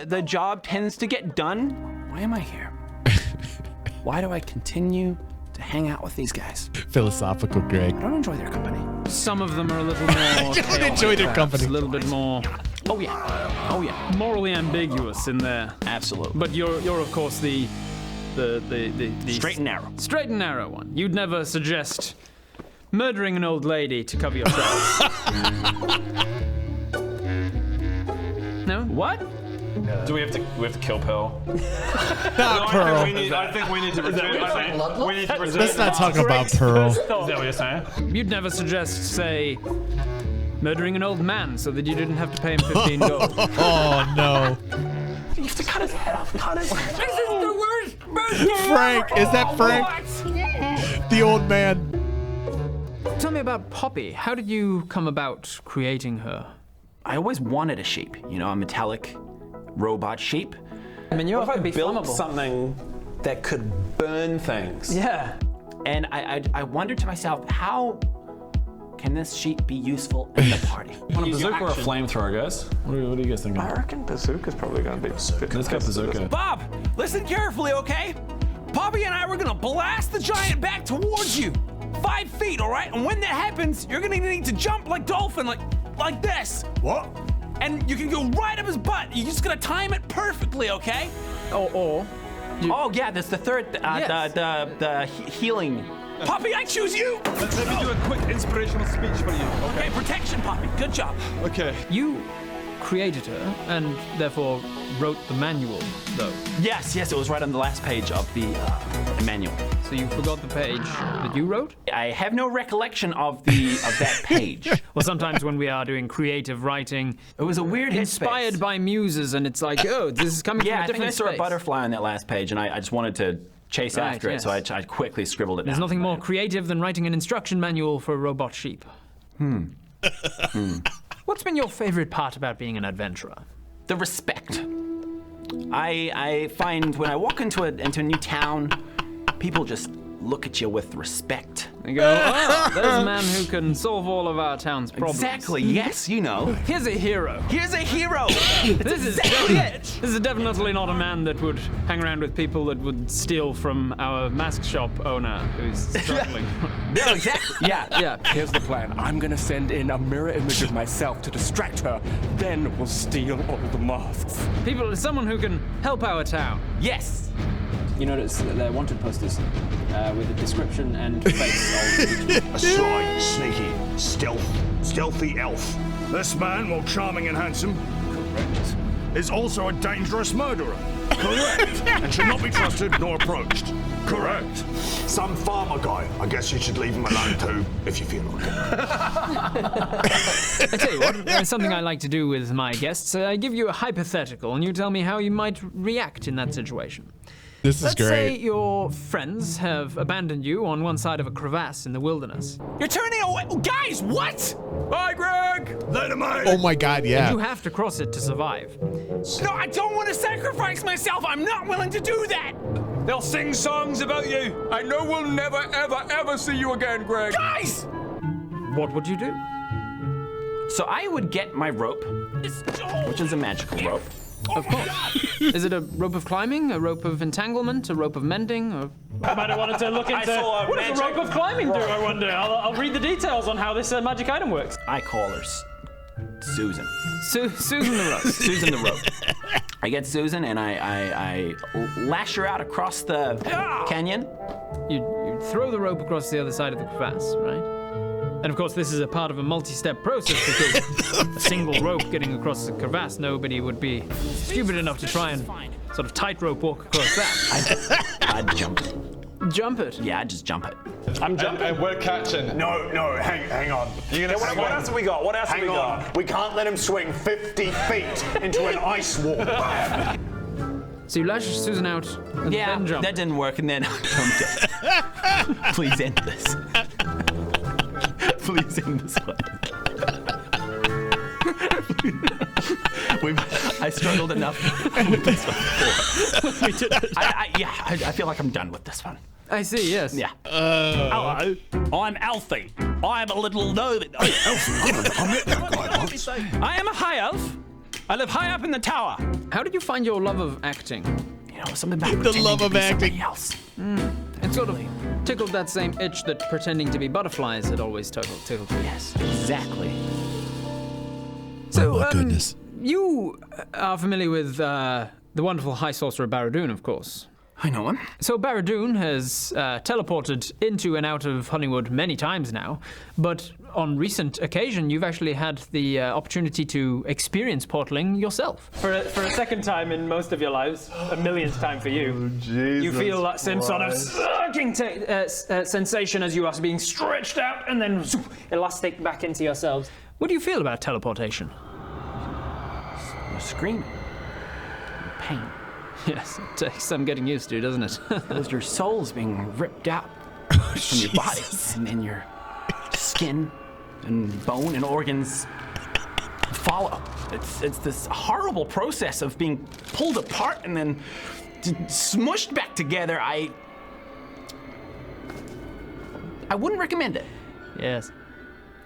the job tends to get done. Why am I here? Why do I continue to hang out with these guys? Philosophical, Greg. I don't enjoy their company. Some of them are a little more I don't enjoy their company. A little bit more. Oh yeah. Morally ambiguous in there. Absolutely. But you're of course the straight and narrow. Straight and narrow one. You'd never suggest murdering an old lady to cover yourself. No? What? Do we have to kill Pearl? Not Pearl. I think we need to return. Let's not talk about Pearl. Is that what you're saying? You'd never suggest, say, murdering an old man so that you didn't have to pay him 15 gold. Oh no. You have to cut his head off. Cut his head. This is the worst birthday Frank, is that Frank? The old man. Tell me about Poppy. How did you come about creating her? I always wanted a sheep. You know, a metallic robot sheep. I mean, you're What if I be built flammable. something that could burn things? Yeah. And I wondered to myself, how can this sheep be useful in the party? Want a bazooka or a flamethrower, guys? What are you guys thinking? I reckon bazooka's probably gonna be good. Let's go bazooka. Bob, listen carefully, okay? Poppy and I were gonna blast the giant back towards you. 5 feet, all right? And when that happens, you're gonna need to jump like dolphin, like this. What? And you can go right up his butt. You're just gonna time it perfectly, okay? Or Oh yeah, that's the third, Yes. the healing. Poppy, I choose you. Let me do a quick inspirational speech for you. Okay, protection, Poppy. Good job. Okay. you created her and therefore wrote the manual, though. Yes, it was right on the last page of the manual. So you forgot the page that you wrote? I have no recollection of that page. Well, sometimes when we are doing creative writing, it was a weird inspired by muses, and it's like, oh, this is coming from a different I think I saw space. a butterfly on that last page, and I just wanted to chase after it, so I quickly scribbled it down. There's nothing more creative than writing an instruction manual for a robot sheep. What's been your favorite part about being an adventurer? The respect. I find when I walk into a new town, people just look at you with respect. They go, oh, there's a man who can solve all of our town's problems. Exactly, yes, you know. Here's a hero. Here's a hero! This is definitely not a man that would hang around with people that would steal from our mask shop owner who's struggling. No, exactly. Yeah. Here's the plan. I'm gonna send in a mirror image of myself to distract her. Then we'll steal all the masks. Someone who can help our town. Yes. You notice they're wanted posters with a description and face of each. A sly, sneaky, stealthy elf. This man, while charming and handsome, correct, is also a dangerous murderer. Correct. And should not be trusted nor approached. Correct. Some farmer guy. I guess you should leave him alone too, if you feel like it. I tell you what, there's something I like to do with my guests. I give you a hypothetical, and you tell me how you might react in that situation. This is Let's great. say your friends have abandoned you on one side of a crevasse in the wilderness. You're turning away. Guys, what? Bye, Greg. Let him out. Oh my God, yeah. And you have to cross it to survive. No, I don't want to sacrifice myself. I'm not willing to do that. They'll sing songs about you. I know we'll never, ever, ever see you again, Greg. Guys! What would you do? So I would get my rope, which is a magical rope. Of course. Is it a rope of climbing, a rope of entanglement, a rope of mending? Or... I might have wanted to look into what does a rope of climbing do, I wonder. I'll read the details on how this magic item works. I call her Susan. Susan the rope. Susan the rope. I get Susan and I lash her out across the canyon. You throw the rope across the other side of the crevasse, right? And of course, this is a part of a multi-step process because a single rope getting across the crevasse, nobody would be stupid enough to try and sort of tightrope walk across that. I'd jump it. Jump it? Yeah, I'd just jump it. I'm jumping. And we're catching. No, hang on. What else have we got? What else have we got? We can't let him swing 50 feet into an ice wall. So you lash Susan out and then jump. That didn't work, and then I jumped it. Please end this. Please end this one. I struggled enough with this one before. We did it. I feel like I'm done with this one. I see, yes. Yeah. Hello, I'm Alfie. I'm a little gnome. I met that guy once. I am a high elf. I live high up in the tower. How did you find your love of acting? You know, something about The love of acting. else. It sort of tickled that same itch that pretending to be butterflies had always tickled. Yes, exactly. So, Oh my goodness. You are familiar with the wonderful High Sorcerer Baradoon, of course. I know him. So Baradoon has teleported into and out of Honeywood many times now, but on recent occasion, you've actually had the opportunity to experience portaling yourself. For a second time in most of your lives, a millionth time for you, you feel that same sort of sucking sensation as you are being stretched out and then elastic back into yourselves. What do you feel about teleportation? You're screaming. Pain. Yes, it takes some getting used to, doesn't it? Because your soul's being ripped out from your body, and then your skin and bone and organs follow. It's this horrible process of being pulled apart and then smushed back together. I wouldn't recommend it. Yes.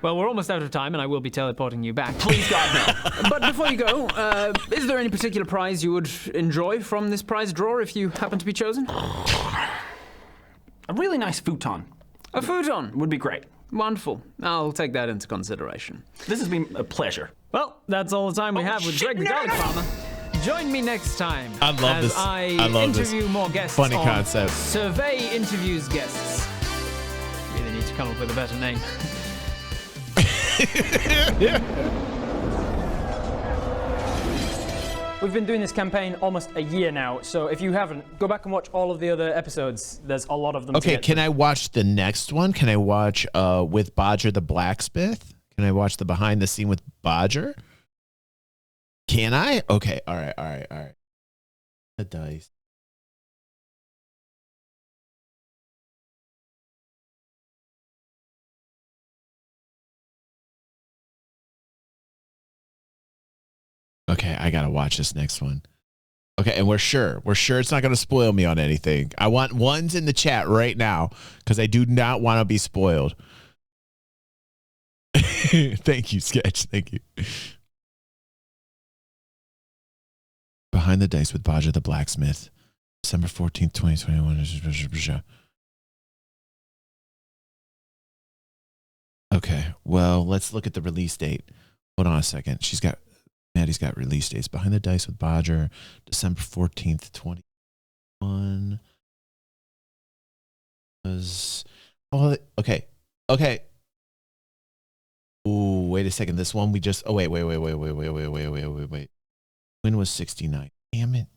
Well, we're almost out of time, and I will be teleporting you back. Please, God, no. But before you go, is there any particular prize you would enjoy from this prize draw if you happen to be chosen? A really nice futon. A futon? Would be great. Wonderful. I'll take that into consideration. This has been a pleasure. Well, that's all the time we have with Greg the Garlic Farmer. Join me next time I love as this. I love interview this. more guests Funny on concept. Survey Interviews Guests. Really need to come up with a better name. We've been doing this campaign almost a year now, so if you haven't, go back and watch all of the other episodes. There's a lot of them. Okay, can I watch the next one? Can I watch with Bodger the blacksmith? Can I watch the behind the scene with Bodger? Can I? Okay, all right. The dice. Okay, I gotta watch this next one. Okay, and we're sure it's not gonna spoil me on anything. I want ones in the chat right now because I do not want to be spoiled. Thank you, Sketch. Thank you. Behind the Dice with Baja the Blacksmith, December 14th, 2021. Okay, well, let's look at the release date. Hold on a second. Maddie's got release dates. Behind the Dice with Bodger, December 14th, 2021. Okay. Ooh, wait a second. This one we just. Oh wait. When was 69? Damn it.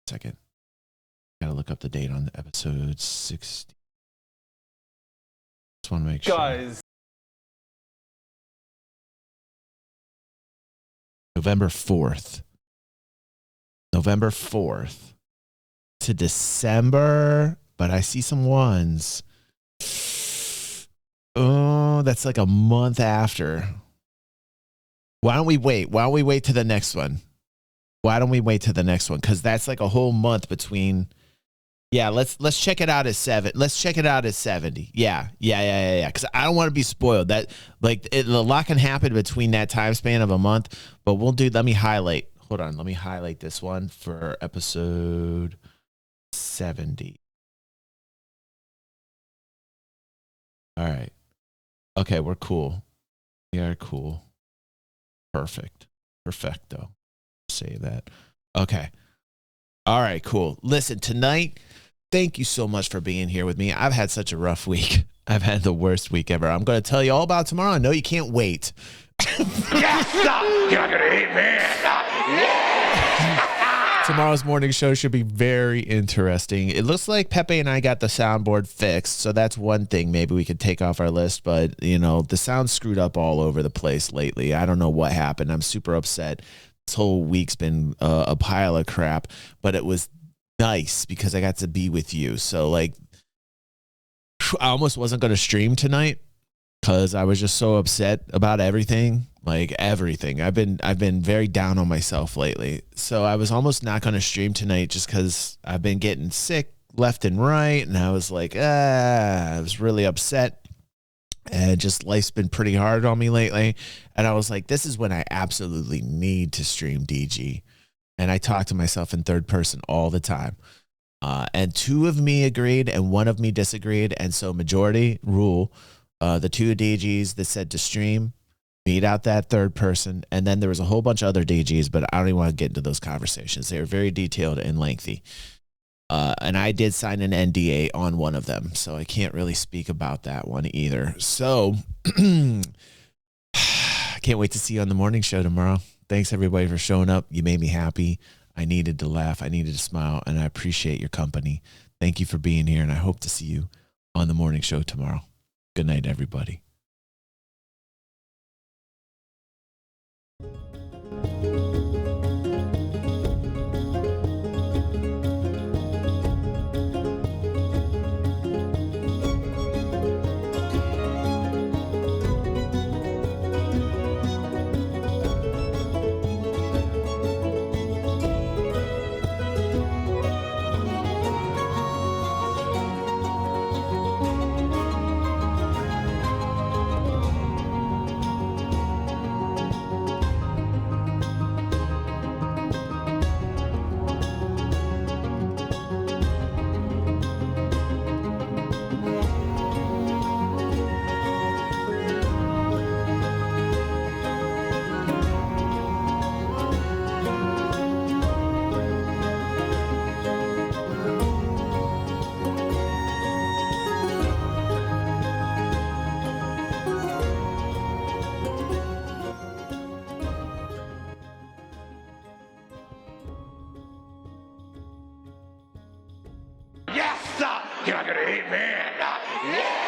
Second. Gotta look up the date on the episode 60. Just want to make sure. Guys. November 4th to December, but I see some ones. Oh, that's like a month after. Why don't we wait to the next one? Because that's like a whole month between. Yeah, let's check it out as 7. Let's check it out as 70. Yeah. Because I don't want to be spoiled. That a lot can happen between that time span of a month. But we'll do. Let me highlight. Hold on. Let me highlight this one for episode 70. All right. Okay, we're cool. We are cool. Perfecto. Say that. Okay. All right, cool. Listen, tonight, thank you so much for being here with me. I've had such a rough week. I've had the worst week ever. I'm going to tell you all about tomorrow. I know you can't wait. Yes, you're not gonna eat me. Tomorrow's morning show should be very interesting. It looks like Pepe and I got the soundboard fixed, so that's one thing maybe we could take off our list. But, the sound's screwed up all over the place lately. I don't know what happened. I'm super upset. This whole week's been a pile of crap, but it was nice because I got to be with you. So, I almost wasn't going to stream tonight because I was just so upset about everything. Everything. I've been very down on myself lately. So I was almost not going to stream tonight just because I've been getting sick left and right. And I was I was really upset. And just life's been pretty hard on me lately. And I was like, this is when I absolutely need to stream DG. And I talk to myself in third person all the time. And 2 of me agreed and 1 of me disagreed. And so majority rule, the 2 DGs that said to stream, beat out that third person. And then there was a whole bunch of other DGs, but I don't even want to get into those conversations. They were very detailed and lengthy. And I did sign an NDA on one of them, so I can't really speak about that one either. So can't wait to see you on the morning show tomorrow. Thanks everybody for showing up. You made me happy. I needed to laugh. I needed to smile, and I appreciate your company. Thank you for being here, and I hope to see you on the morning show tomorrow. Good night, everybody. Yes! You're gonna hit me! Yeah!